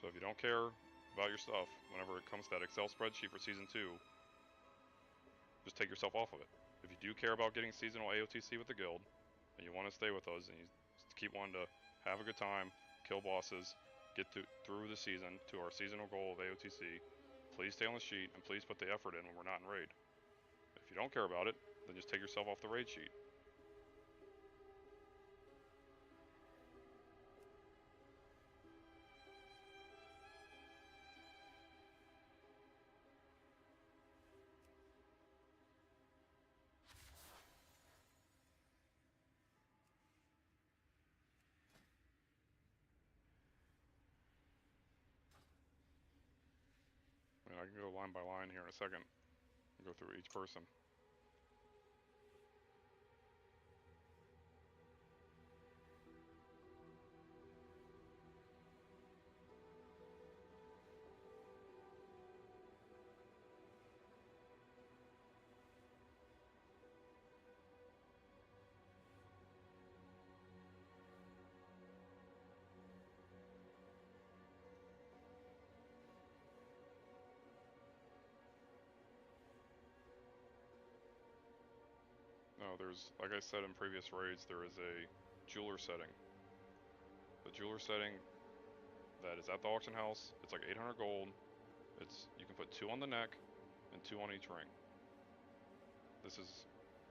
So if you don't care about your stuff, whenever it comes to that Excel spreadsheet for Season 2, just take yourself off of it. If you do care about getting seasonal AOTC with the guild, and you want to stay with us, and you keep wanting to have a good time, kill bosses, get through the season to our seasonal goal of AOTC, please stay on the sheet, and please put the effort in when we're not in raid. If you don't care about it, then just take yourself off the raid sheet. I mean, I can go line by line here in a second and go through each person. No, there's, like I said in previous raids, there is a jeweler setting. The jeweler setting that is at the auction house, it's like 800 gold. You can put 2 on the neck and 2 on each ring. This is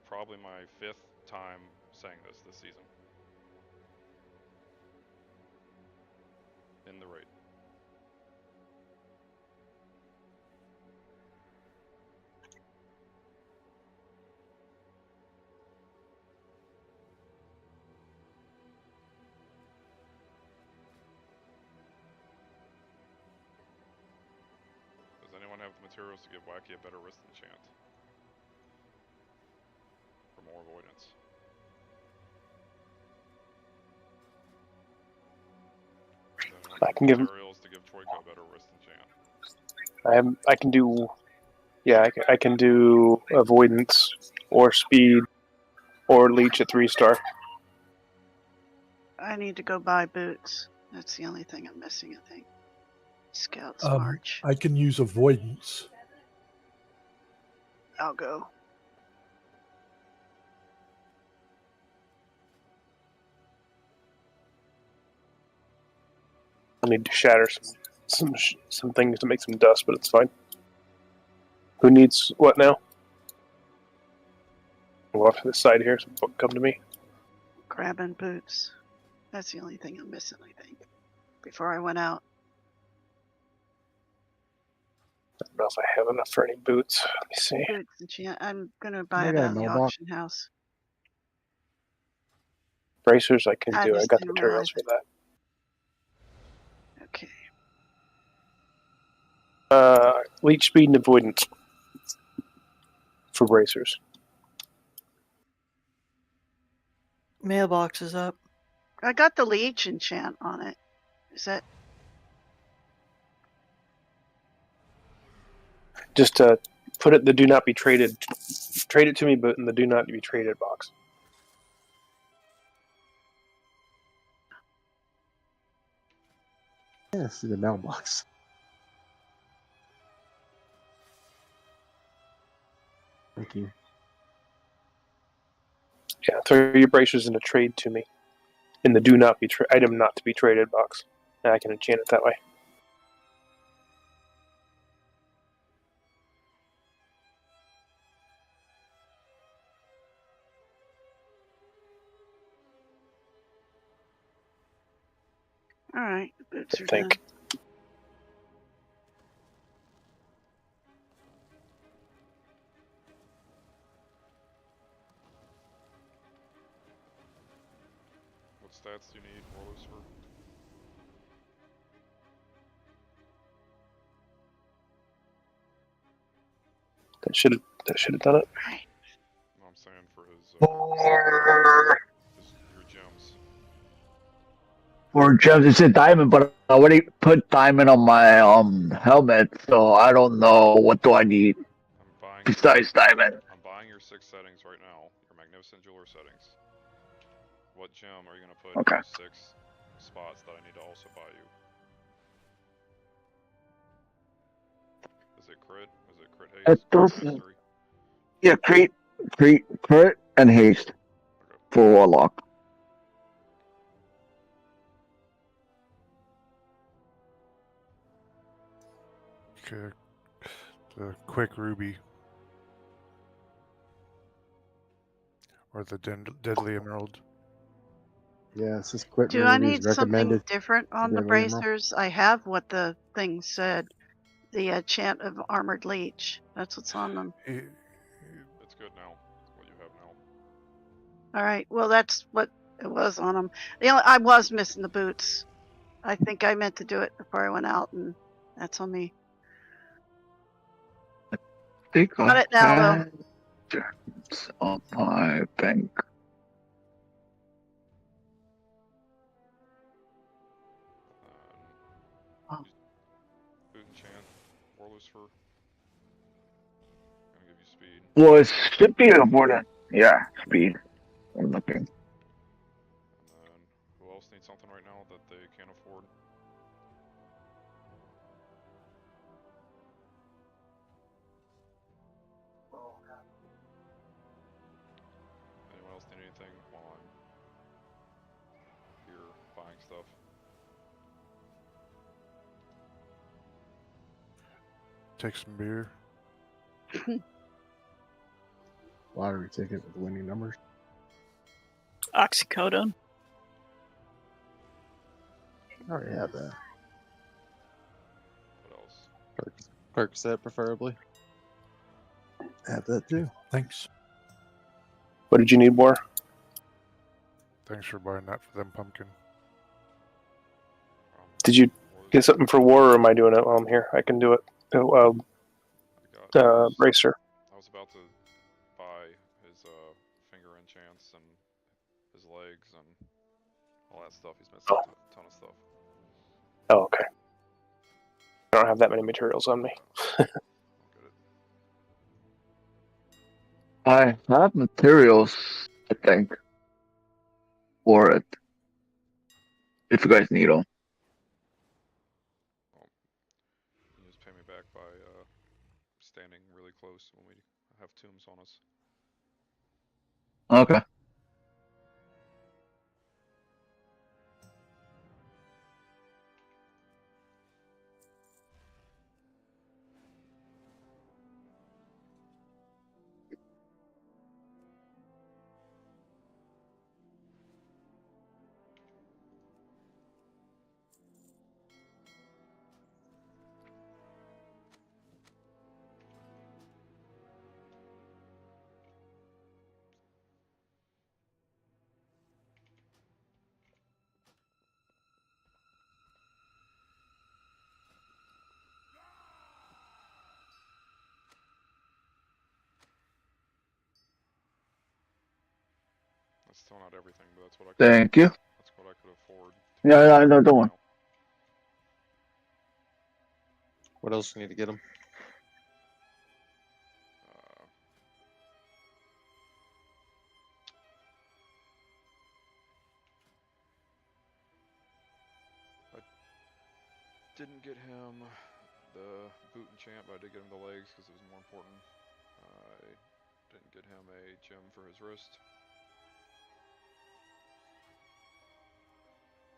probably my 5th time saying this season. In the raid. materials to give Wacky a better wrist enchant. For more avoidance. I can give him. Materials to give Troika a better wrist enchant. I can do. Yeah, I can do avoidance or speed or leech at 3-star. I need to go buy boots. That's the only thing I'm missing, I think. Scouts March. I can use avoidance. I'll go. I need to shatter some things to make some dust, but it's fine. Who needs what now? Go off to the side here. So come to me. Grabbing boots. That's the only thing I'm missing, I think. Before I went out. I don't know if I have enough for any boots. Let me see. Boots enchant. I'm gonna buy I it got out a of the mailbox. auction house. Bracers I can I do. I just got the didn't materials realize for it. Okay. that. Leech speed and avoidance for bracers. Mailbox is up. I got the leech enchant on it. Is that Just put it in the do not be traded. Trade it to me, but in the do not be traded box. Yeah, see the mailbox. Thank you. Yeah, throw your bracers in a trade to me in the do not be item not to be traded box. And I can enchant it that way. all right? The boots are I think. done. What stats do you need, War Lucifer? That should have done it. No, I'm saying for his, your gems. For gems, it's a diamond, but I already put diamond on my helmet, so I don't know what do I need besides diamond. I'm buying your 6 settings right now. Your magnificent jeweler settings. What gem are you gonna put Okay. in those 6 spots that I need to also buy you? Is it crit? Is it crit haste? It doesn't. Yeah, crit, and haste for warlock. Okay. The quick ruby. Or the deadly emerald. Yeah, it's just quit Do I rubies need something recommended. different on the Deadly Emerald. bracers? I have what the thing said. The chant of armored leech. That's what's on them. It's good now. What you have now. All right. Well, that's what it was on them. I was missing the boots. I think I meant to do it before I went out, and that's on me. Think Got I it now, though. had gems on my bank. Boot enchant, War Lucifer. Gonna give you speed. Well, it should be important. Yeah, speed. I'm looking. And then who else needs something right now that they can't afford? Anyone else need anything while I'm here buying stuff? Take some beer. Lottery ticket with winning numbers. Oxycodone. I already have that. What else? Percocet, preferably. Have that too. Thanks. What did you need more? Thanks for buying that for them pumpkin. Did you get something for war, or am I doing it while I'm here? I can do it. bracer. I was about to buy his finger enchants and his legs and all that stuff. He's missing a ton of stuff. Oh, okay. I don't have that many materials on me. I have materials, I think, for it. If you guys need them. You just pay me back by standing really close when we have tombs on us. Okay. That's still not everything, but that's what I could. Thank you. That's what I could afford. Yeah, I know, don't worry. What else do you need to get him? I didn't get him the boot enchant, but I did get him the legs because it was more important. I didn't get him a gem for his wrist.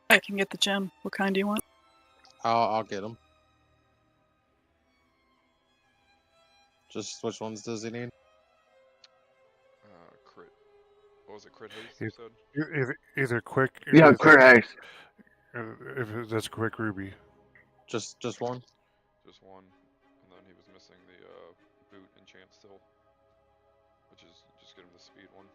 I can get the gem. What kind do you want? I'll get him. Just which ones does he need? Crit. What was it? Crit haste, you said? Either quick. Yeah, crit haste. If that's quick ruby. Just one? Just one. And then he was missing the boot enchant still. Which is, just get him the speed one.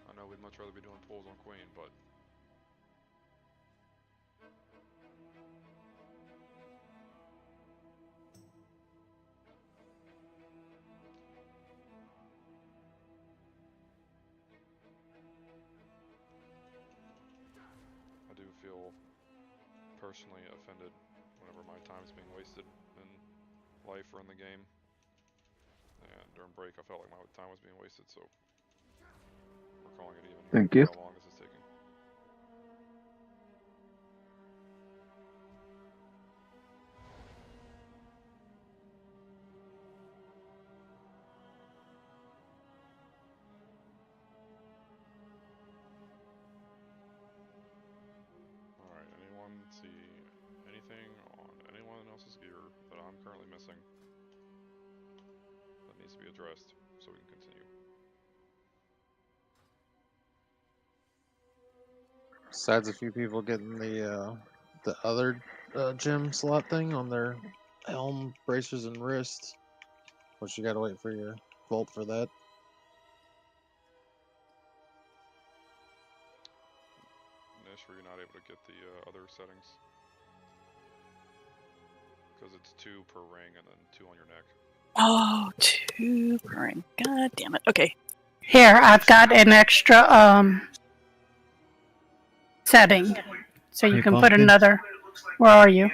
I know we'd much rather be doing pulls on Queen, but I do feel personally offended whenever my time's being wasted in life or in the game. And during break, I felt like my time was being wasted, so we're calling it even. Thank you. How long this is taking. Alright, anyone see anything on anyone else's gear that I'm currently missing that needs to be addressed so we can continue? Besides a few people getting the other gem slot thing on their helm, bracers, and wrists, which you gotta wait for your vault for that. Nish, were you not able to get the other settings? Because it's 2 per ring and then 2 on your neck. Oh, 2 per ring. God damn it. Okay. Here, I've got an extra setting, so you Hey, can put Pumpkin. another. Where are you? I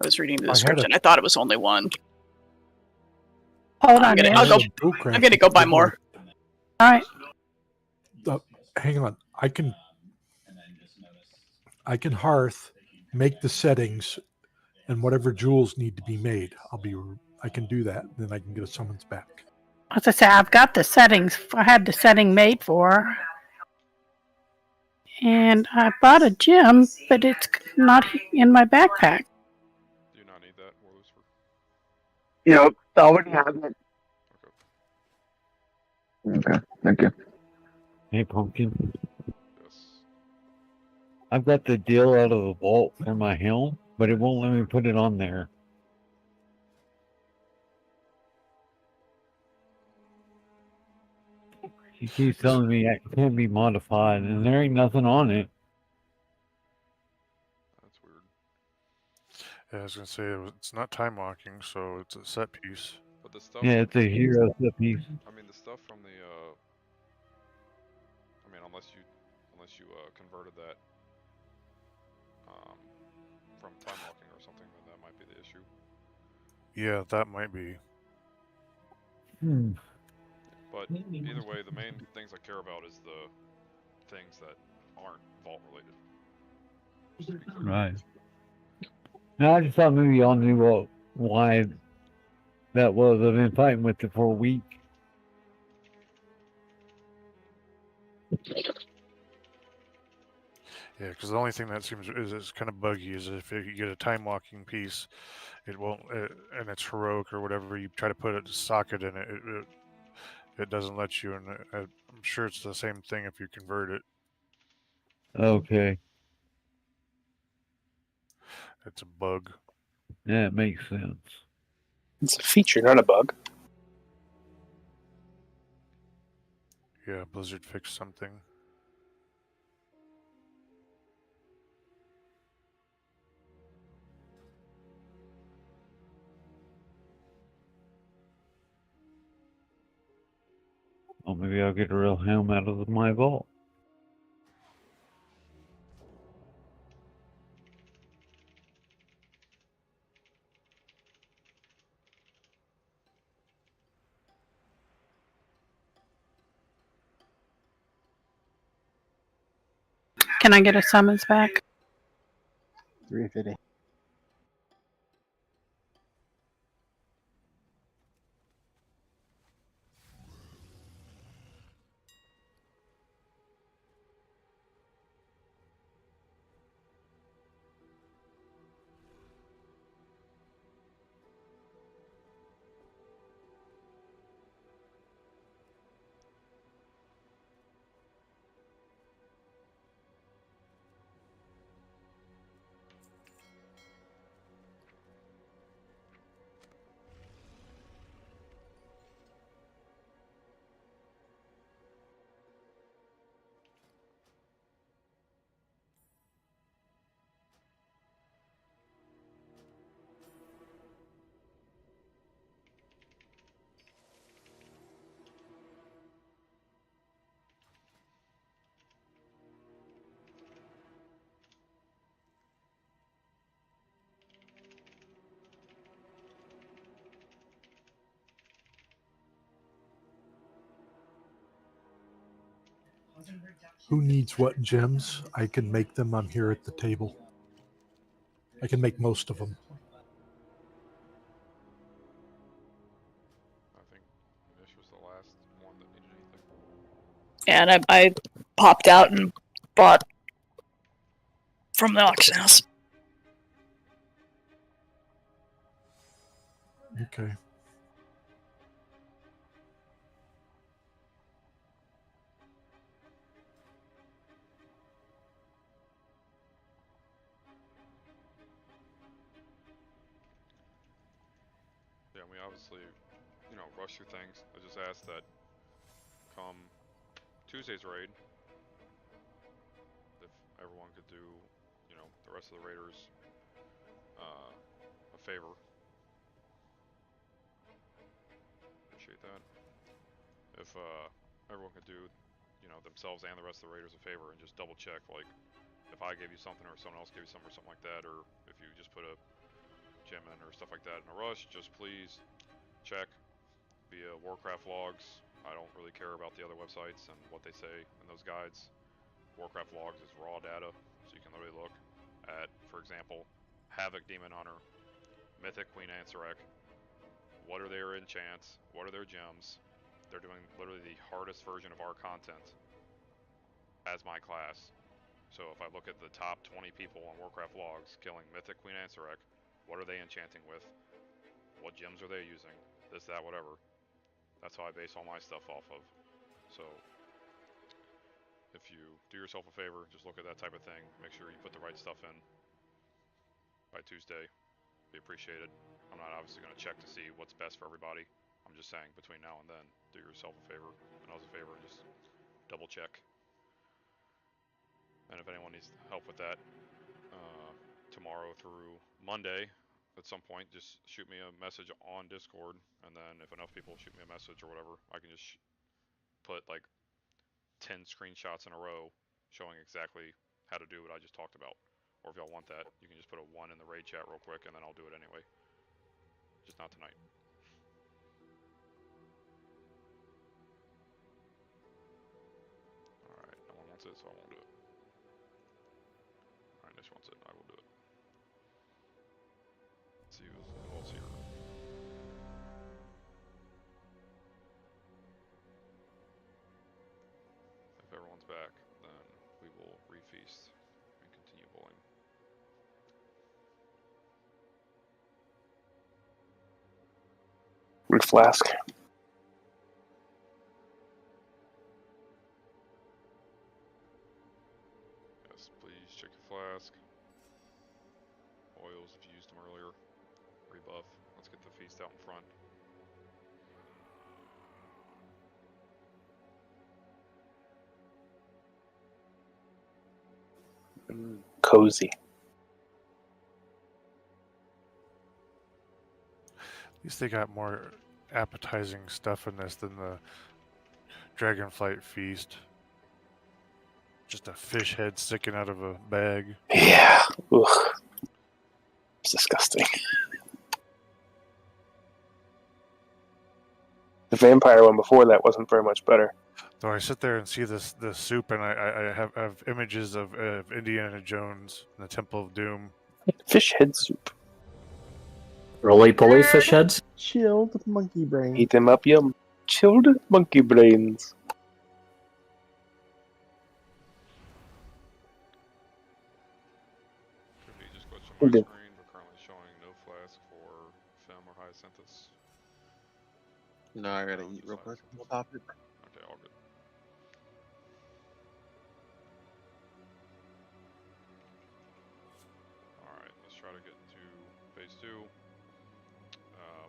was reading the I had description. a- I thought it was only one. Hold I'm on. gonna, Nish. I'll go. Boot I'm craft gonna go buy more. All right. Hang on. I can hearth, make the settings, and whatever jewels need to be made. I can do that. Then I can get a summons back. As I say, I've got the settings. I had the setting made for, and I bought a gem, but it's not in my backpack. Do you not need that, War Lucifer? Yep, I already have it. Okay, thank you. Hey, Pumpkin. Yes. I've got the deal out of the vault for my helm, but it won't let me put it on there. She keeps telling me it can't be modified, and there ain't nothing on it. That's weird. Yeah, I was gonna say it's not time walking, so it's a set piece. But the stuff. Yeah, it's a hero set piece. I mean, the stuff from the. I mean, unless you converted that from time walking or something, then that might be the issue. Yeah, that might be. But either way, the main things I care about is the things that aren't vault related. Just to be clear. Right. Now I just thought maybe y'all knew why that was. I've been fighting with it for a week. Yeah, because the only thing that seems is kind of buggy is if you get a time walking piece, it won't, and it's heroic or whatever. You try to put a socket in it, it doesn't let you. And I'm sure it's the same thing if you convert it. Okay. It's a bug. Yeah, it makes sense. It's a feature, not a bug. Yeah, Blizzard fixed something. Well, maybe I'll get a real helm out of my vault. Can I get a summons back? 350. Who needs what gems? I can make them. I'm here at the table. I can make most of them. I think Nish was the last one that needed anything. And I popped out and bought from the auction house. Okay. Yeah, we obviously, rush through things. I just asked that come Tuesday's raid, if everyone could do, the rest of the raiders a favor. Appreciate that. If everyone could do, themselves and the rest of the raiders a favor and just double check, like, if I gave you something or someone else gave you something or something like that, or if you just put a gem in or stuff like that in a rush, just please check via Warcraft logs. I don't really care about the other websites and what they say in those guides. Warcraft logs is raw data, so you can literally look at, for example, Havoc Demon Hunter, Mythic Queen Ansurek. What are their enchants? What are their gems? They're doing literally the hardest version of our content as my class. So if I look at the top 20 people on Warcraft logs killing Mythic Queen Ansurek, what are they enchanting with? What gems are they using? This, that, whatever. That's how I base all my stuff off of. So if you do yourself a favor, just look at that type of thing. Make sure you put the right stuff in by Tuesday. Be appreciated. I'm not obviously going to check to see what's best for everybody. I'm just saying between now and then, do yourself a favor and us a favor and just double check. And if anyone needs help with that, tomorrow through Monday, at some point, just shoot me a message on Discord, and then if enough people shoot me a message or whatever, I can just put like 10 screenshots in a row showing exactly how to do what I just talked about. Or if y'all want that, you can just put a 1 in the raid chat real quick, and then I'll do it anyway. Just not tonight. Alright, no one wants it, so I won't do it. Alright, Nish wants it, I will do it. Let's see who else here. If everyone's back, then we will refeast and continue bowling. Root flask. Yes, please check your flask. Oils, if you used them earlier. Rebuff. Let's get the feast out in front. Cozy. At least they got more appetizing stuff in this than the Dragonflight Feast. Just a fish head sticking out of a bag. Yeah. Ugh. It's disgusting. The vampire one before that wasn't very much better. Though I sit there and see this soup, and I have images of Indiana Jones and the Temple of Doom. Fish head soup. Roly poly fish heads. Chilled monkey brain. Eat them up, yum. Chilled monkey brains. Could be just glitch on my Okay. screen, but currently showing no flask for Fem or Hyacinthus. No, I gotta eat real quick. We'll pop it. Okay, all good. Alright, let's try to get to phase 2.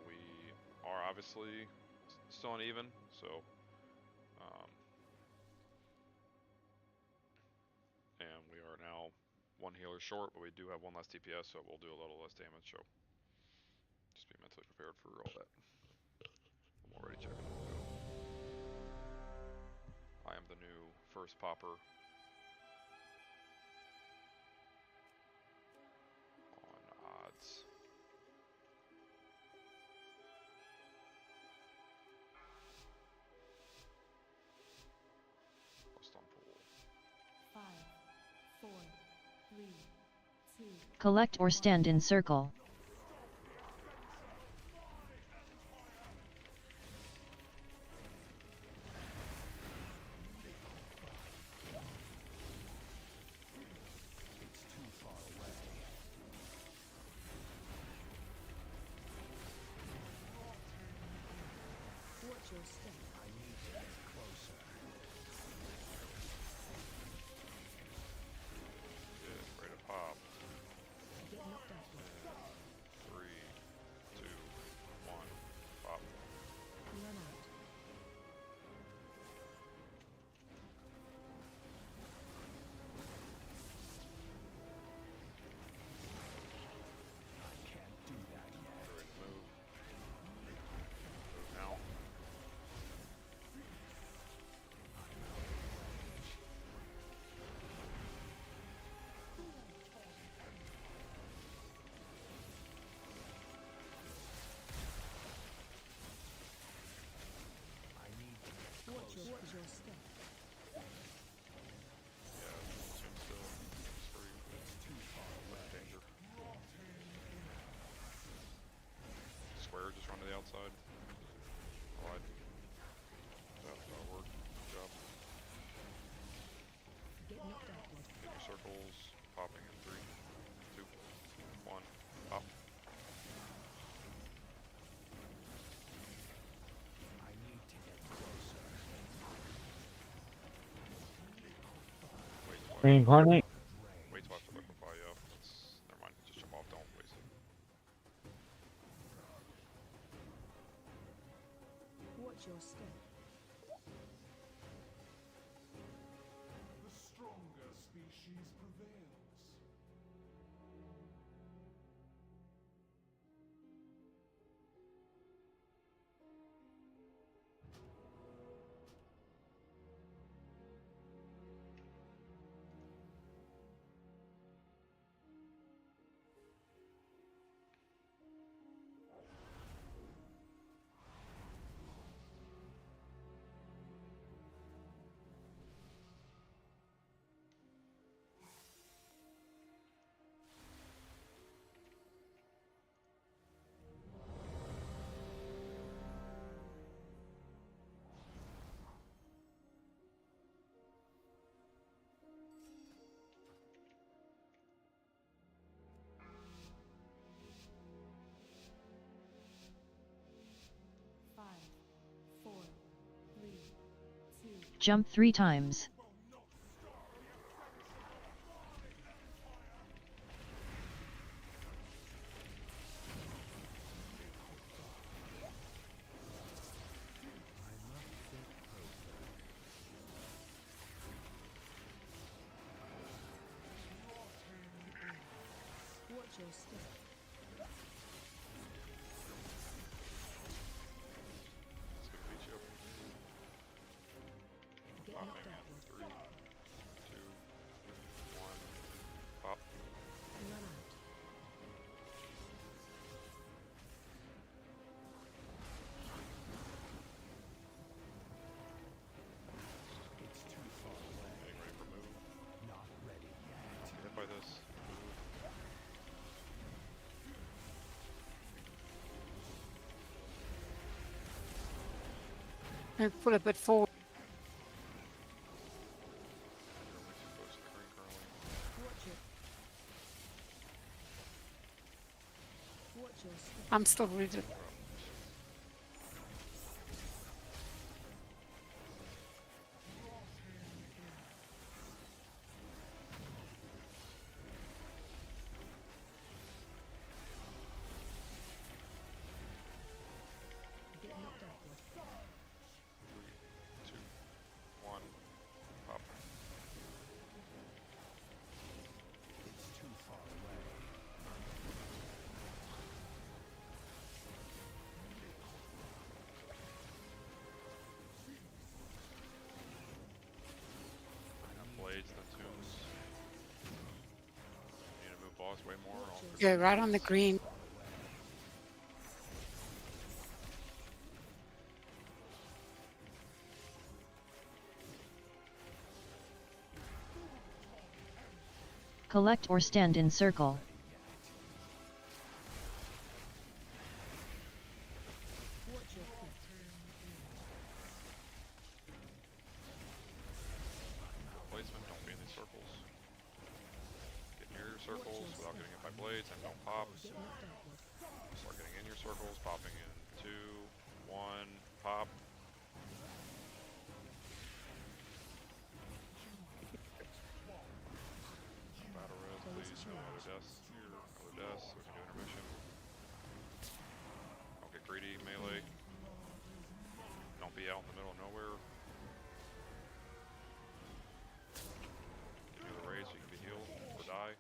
We are obviously still uneven, so and we are now 1 healer short, but we do have 1 less DPS, so we'll do a little less damage, so just be mentally prepared for all that. I'm already checking. I am the new first popper on odds. Post on pool. 5, 4, 3, 2. Collect or stand in circle. Watch your step. I need to get closer. Good, ready to pop. Get knocked out. 3, 2, 1, pop. Run out. I can't do that yet. Ready to move. Move now. I need to get Watch closer. your step. Yeah, assume still. It's free. It's too far away. Danger. Square, just run to the outside. Alright. That'll work. Good job. Get knocked out. Get your circles. Popping in 3, 2, 1, pop. I need to get closer. Wait till I Reincarnate. wait till I have to liquefy you. Never mind. Just jump off. Don't waste it. Watch your step. The stronger species prevails. Jump 3 times. Watch your step. It's gonna beat you up. Get Popping knocked out. in 3, 2, 1. Pop. And run out. It's too far away. Getting ready for move. Not ready yet. Get hit by this. Move. And pull a bit forward. You're way too close to the green currently. Watch it. Watch your step. I'm still rigid. Get knocked out. 3, 2, 1. Pop. It's too far away. I got blades, the tombs. Need to move boss way more. Yeah, right on the green. Collect or stand in circle. Watch your feet. Placement, don't be in these circles. Get near your circles without getting hit by blades and don't pop. Get knocked out. Start getting in your circles, popping in 2, 1, pop. Battle res, please, no other deaths here, other deaths, so we can do intermission. Don't get greedy, melee. Don't be out in the middle of nowhere. Get near the raid so you can be healed or die.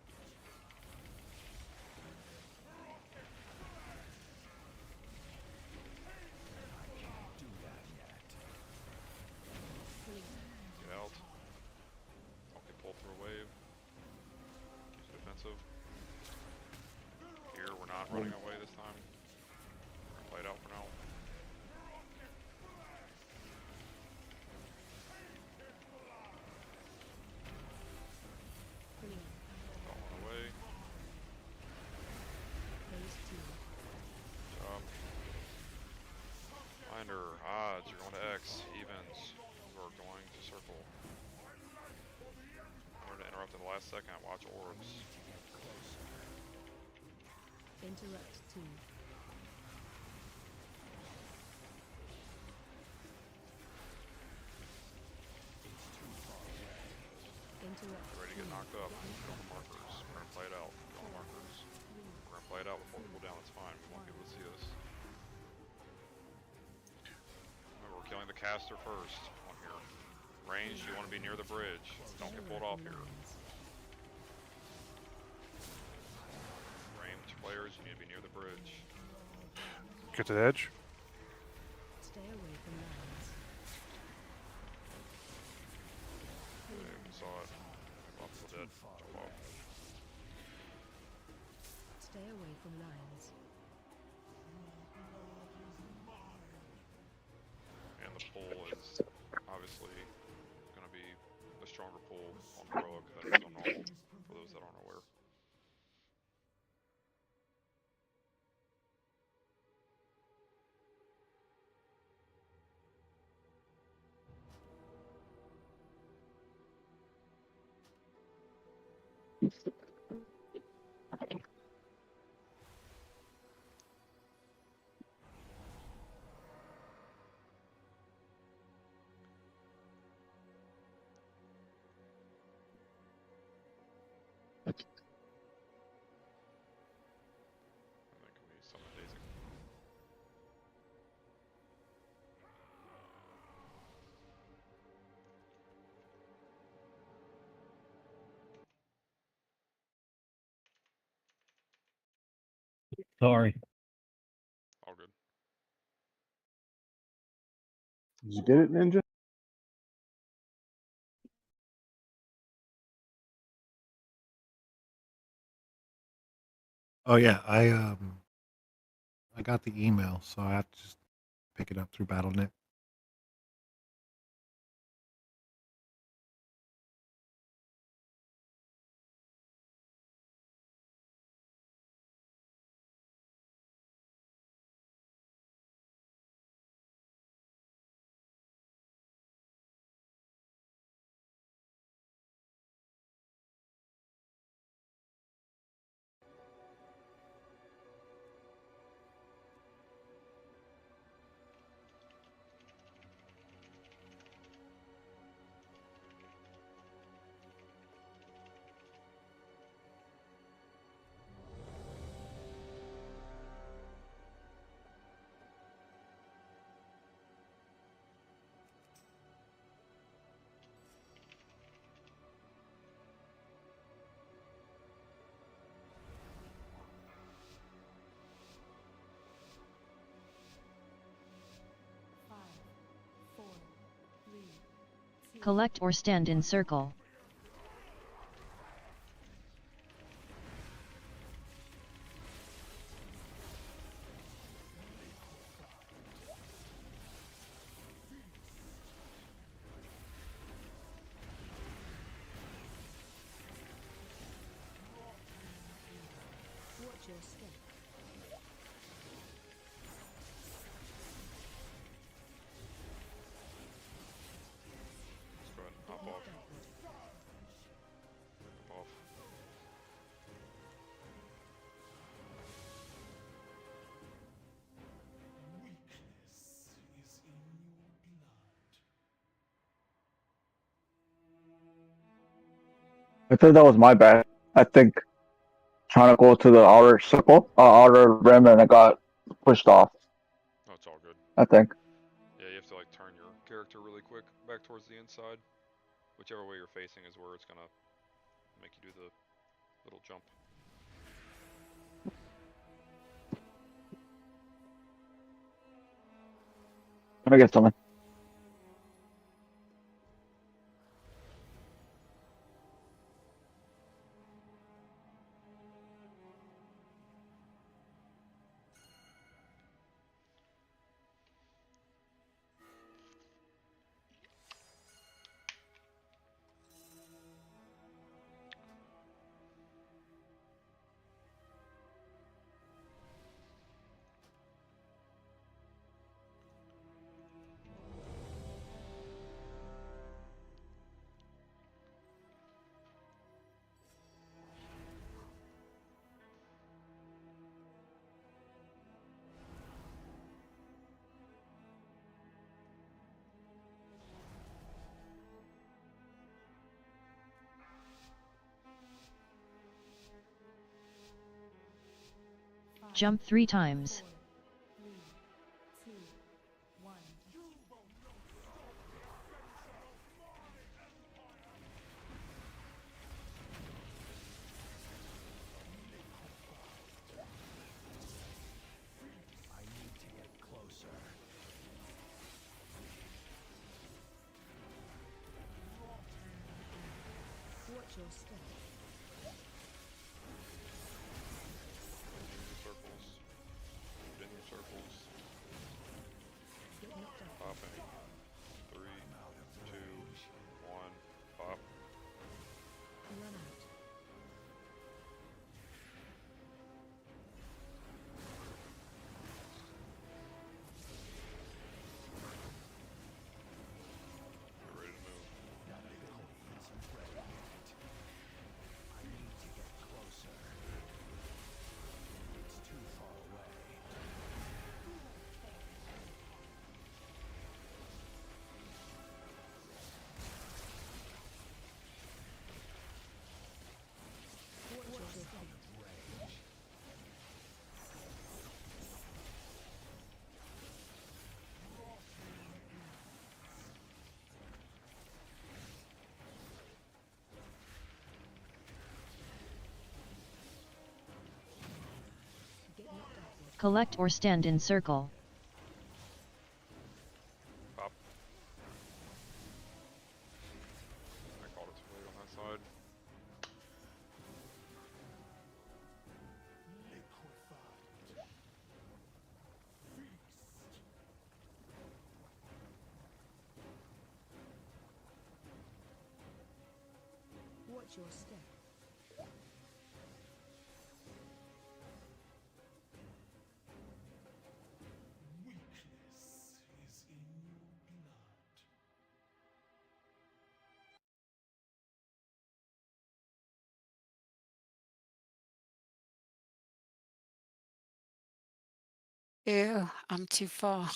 Do that yet. Get out. Don't get pulled through a wave. Use defensive. Here, we're not running away this time. We're gonna play it out for now. Falling away. Phase 2. Job. Finder, odds, you're going to X, evens, we're going to circle. Remember to interrupt in the last second, watch orbs. Interact 2. Interact. Get ready to get knocked up, go on the markers. We're going to play it out, go on the markers. We're going to play it out before people down, it's fine, we want people to see us. Remember, past her first on here. Ranged, you want to be near the bridge. Don't get pulled off here. Ranged players, you need to be near the bridge. Get to the edge. Stay away from lines. Okay, saw it. Well, we're dead. Jump off. Stay away from lines. And the pull is obviously going to be a stronger pull on heroic than it is on normal, for those that aren't aware. And that can be summon Daisy. Sorry. All good. Did you get it, Ninja? Oh yeah, I got the email, so I have to just pick it up through BattleNet. Collect or stand in circle. Watch your step. Let's go ahead and hop off. Hop off. Weakness is in your blood. I think that was my bad. I think trying to go to the outer circle, outer rim, and I got pushed off. No, it's all good. I think. Yeah, you have to like turn your character really quick back towards the inside. Whichever way you're facing is where it's gonna make you do the little jump. Let me get something. Jump 3 times. your step. Continue circles. Continue circles. Get knocked out. Popping. 3, 2, 1. Pop. Run out. Get ready to move. I need to get closer. It's too far away. Watch your step. Rage. Get knocked out. Collect or stand in circle. Pop. I called it too late on that side. Liquefied. Feast. Watch your step. Weakness is in your blood. Ew, I'm too far.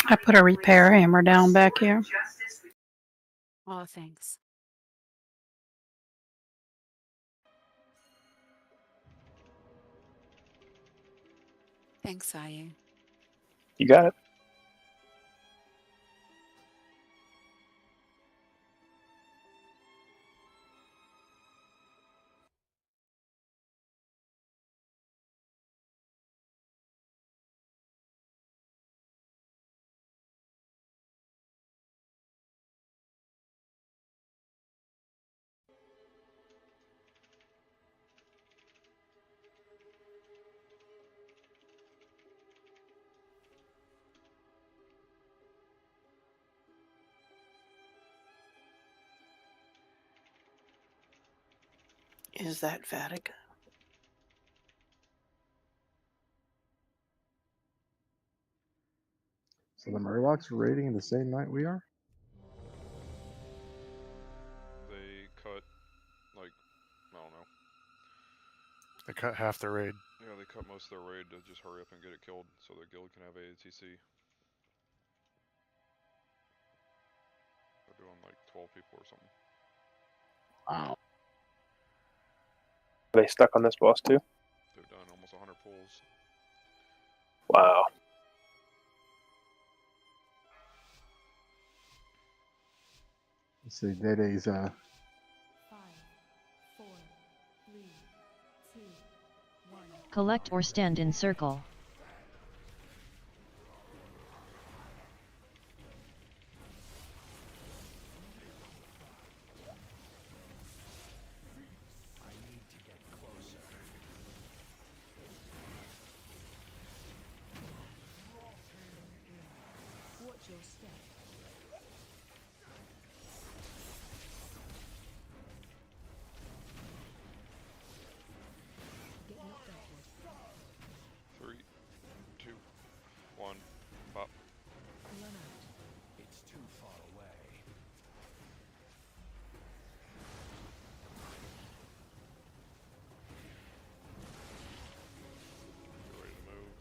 I put a repair hammer down back here. Oh, thanks. Thanks, Ayu. You got it. Is that Vatican? So the Murlocs are raiding the same night we are? They cut, like, I don't know. They cut half their raid. Yeah, they cut most of their raid to just hurry up and get it killed so their guild can have ATC. They're doing like 12 people or something. Wow. Are they stuck on this boss too? They've done almost 100 pulls. Wow. Let's see, Dede's 5, 4, 3, 2, 1. Collect or stand in circle. I need to get closer. Watch your step. Get knocked outward. 3, 2, 1, pop. Run out. It's too far away. Get ready to move.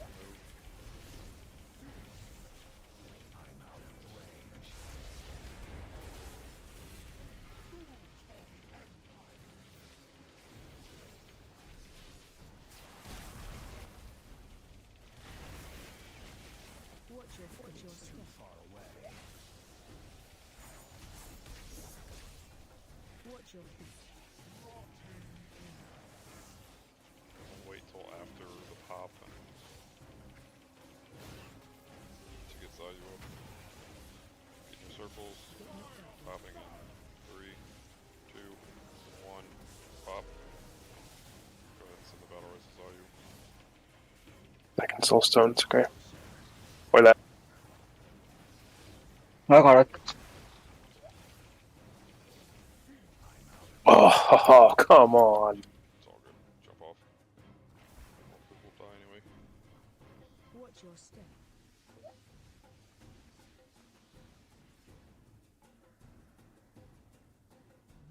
Move. I'm out of range. Watch your Too step. far away. Watch your feet. size you up. Get your circles. Popping in 3, 2, 1. Pop. Go ahead and send the battle races all you. Back in soulstones, okay. Or that. I got it. Oh, come on. It's all good. Jump off. Most people will die anyway. Watch your step.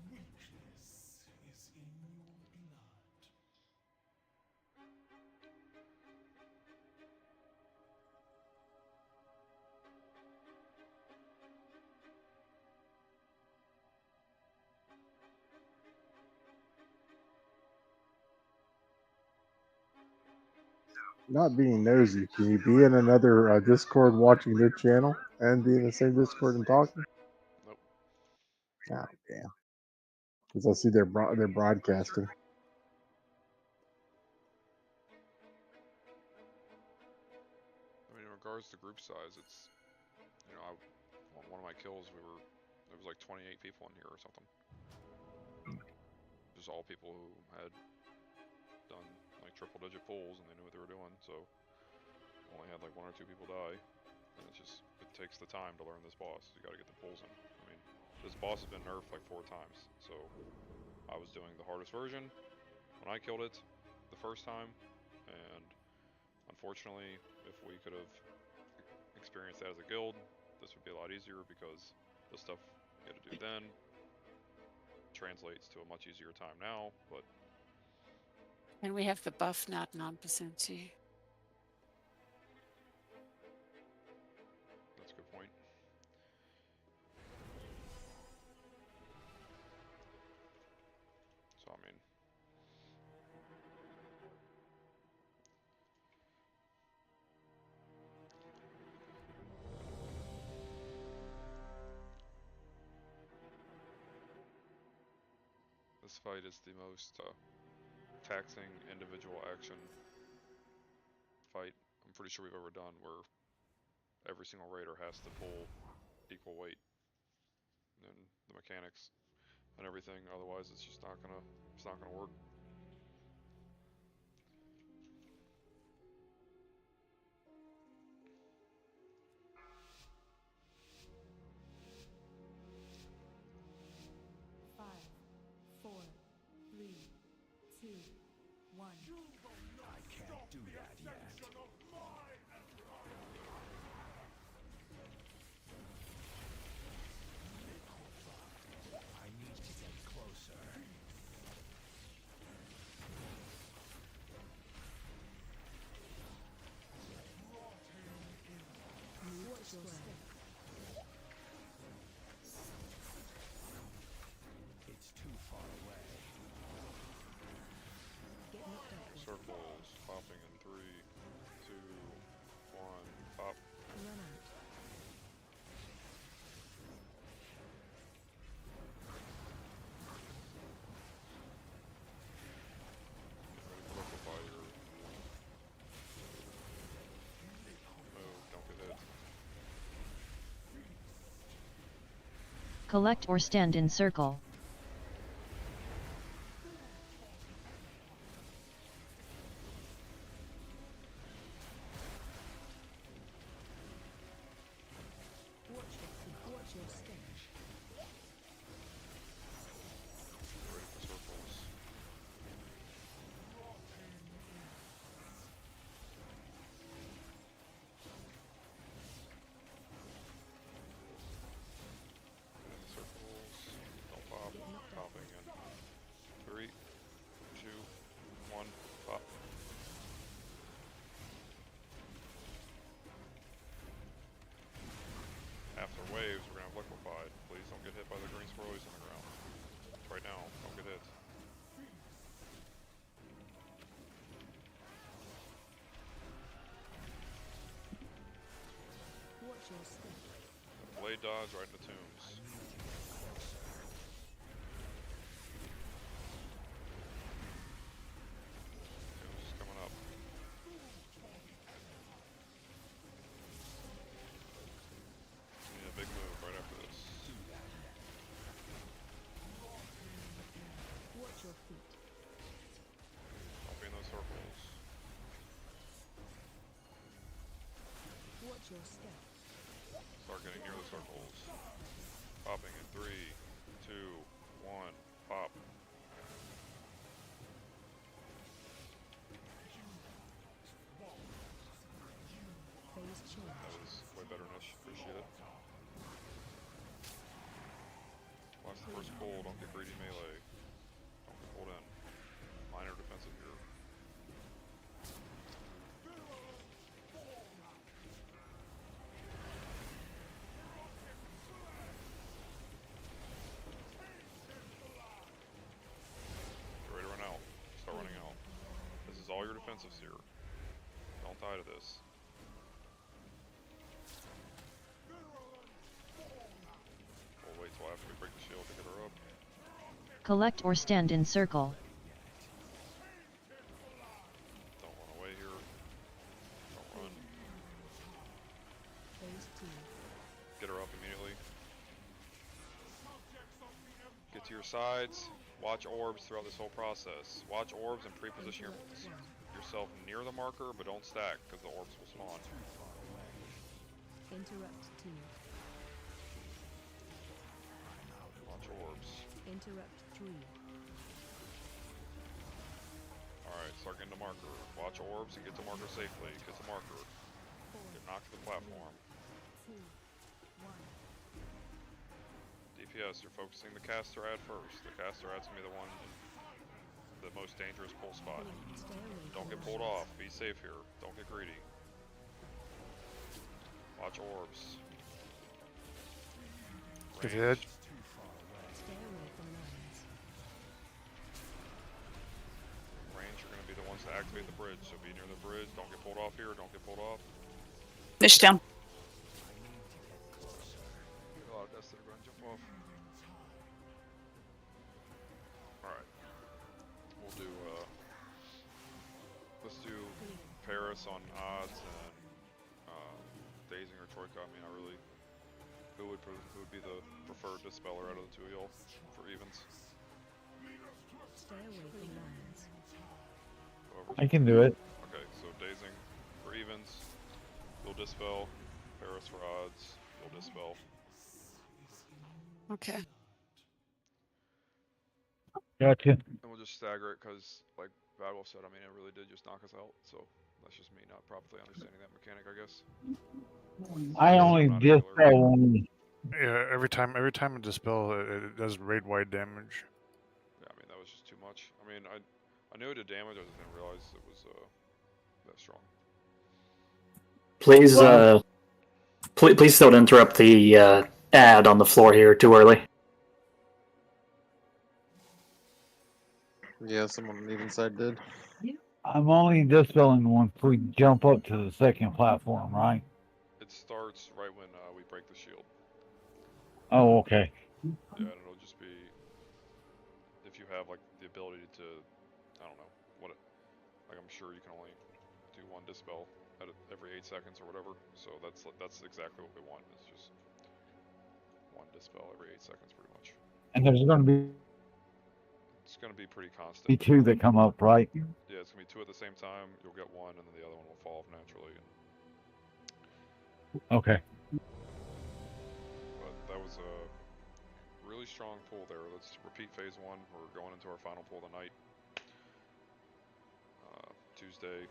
Weakness is in your blood. Not being nosy, can you be in another Discord watching their channel and be in the same Discord and talking? Nope. God damn. Because I see they're broadcasting. I mean, in regards to group size, it's, you know, on one of my kills, there was like 28 people in here or something. Just all people who had done like triple digit pulls and they knew what they were doing, so only had like 1 or 2 people die. And it's just, it takes the time to learn this boss. You gotta get the pulls in. I mean, this boss has been nerfed like 4 times, so I was doing the hardest version when I killed it the first time, and unfortunately, if we could have experienced that as a guild, this would be a lot easier because the stuff you had to do then translates to a much easier time now, but And we have the buff now at 9% too. that's a good point. So, I mean, this fight is the most taxing individual action fight I'm pretty sure we've ever done, where every single raider has to pull equal weight and the mechanics and everything, otherwise it's just not gonna work. Five, 4, 3, 2, 1. I can't do that yet. I need to get closer. Watch your step. It's too far away. Get knocked out. Circles popping in 3, 2, 1, pop. Run out. Liquefy your move, don't get hit. Collect or stand in circle. Watch your step. Ready for circles. Circles, don't pop, popping in 3, 2, 1, pop. After waves, we're gonna have liquefied. Please don't get hit by the green swirlies on the ground. Right now, don't get hit. Watch your step. Blade dodge right in the tombs. Tombs is coming up. Start getting near the circles. Popping in 3, 2, 1, pop. That was way better than I appreciate it. Watch the first pull, don't get greedy melee. Don't get pulled in. Minor defensive here. Get ready to run out. Start running out. This is all your defensives here. Don't die to this. We'll wait till after we break the shield to get her up. Collect or stand in circle. Don't run away here. Don't run. Get her up immediately. Get to your sides. Watch orbs throughout this whole process. Watch orbs and pre-position yourself near the marker, but don't stack because the orbs will spawn. Interrupt 2. Watch orbs. Interrupt 3. Alright, start getting to marker. Watch orbs and get to marker safely. Get to marker. Get knocked to the platform. 2. 1. DPS, you're focusing the caster ad first. The caster ad's gonna be the one, the most dangerous pull spot. Don't get pulled off. Be safe here. Don't get greedy. Watch orbs. Get the edge. Range, you're gonna be the ones to activate the bridge. So be near the bridge. Don't get pulled off here. Don't get pulled off. Niche down. Get a lot of deaths that are gonna jump off. Alright. We'll do let's do Paris on odds and Dazing or Troika. I mean, I really, who would be the preferred dispeller out of the two of y'all for evens? Stay away from lines. I can do it. Okay, so Dazing for evens, you'll dispel. Paris for odds, you'll dispel. Okay. Gotcha. And we'll just stagger it because, like Vadwolf said, I mean, it really did just knock us out. So that's just me not properly understanding that mechanic, I guess. I only dispel one. Yeah, every time a dispel, it does raid wide damage. Yeah, I mean that was just too much. I mean, I knew it did damage. I just didn't realize it was that strong. Please, please don't interrupt the ad on the floor here too early. Yeah, someone on the even side did. I'm only dispelling once we jump up to the second platform, right? It starts right when we break the shield. Oh, okay. Yeah, and it'll just be if you have like the ability to, I don't know what it, like I'm sure you can only do one dispel at every 8 seconds or whatever. So that's exactly what we want. It's just one dispel every 8 seconds, pretty much. And there's going to be It's going to be pretty constant. two that come up, right? Yeah, it's going to be 2 at the same time. You'll get one, and then the other one will fall off naturally. Okay. But that was a really strong pull there. Let's repeat phase 1. We're going into our final pull of the night. Tuesday.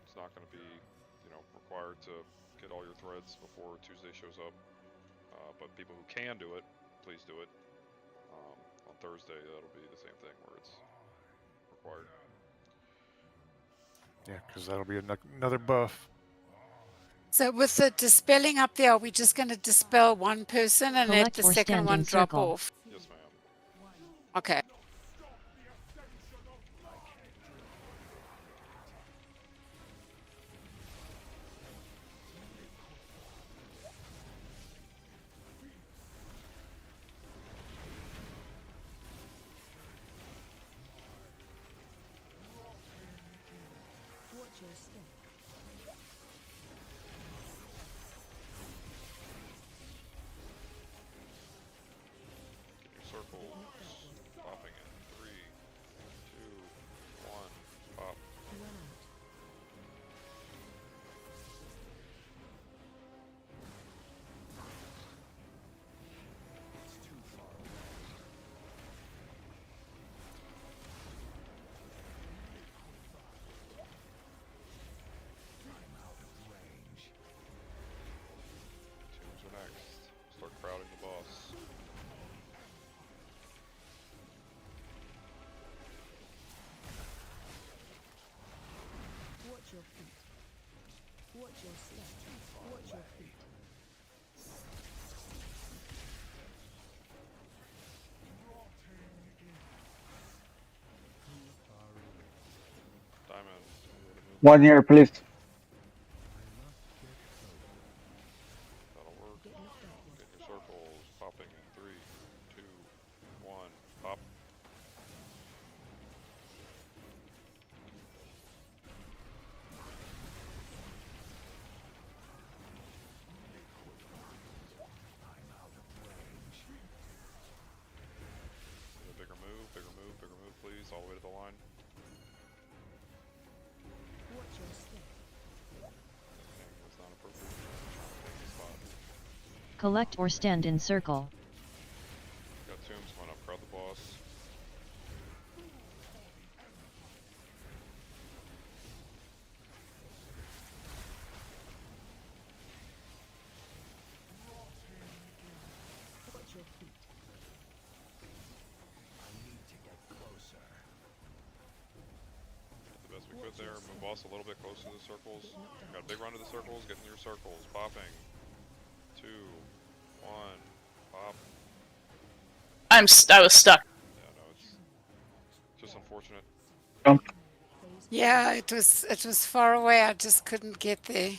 It's not going to be, required to get all your threads before Tuesday shows up. But people who can do it, please do it. On Thursday, that'll be the same thing where it's required. Yeah, because that'll be another buff. So with the dispelling up there, are we just going to dispel one person and let the second one drop off? Yes, ma'am. Okay. Watch your step. Get your circles popping feet. Watch your step. Watch your feet. Diamond. 1 year, please. That'll work. Get your circles popping in 3, 2, 1. Pop. Bigger move, please, all the way to the line. Watch your step. Dang, that's not appropriate. Take the spot. Collect or stand in circle. Got tombs coming up, crowd the boss. Watch your feet. The best we could there. Move boss a little bit closer to the circles. Got a big run to the circles. Get in your circles. Popping. 2, 1. Pop. I was stuck. Yeah, no, it's just unfortunate. Yeah, it was far away. I just couldn't get there.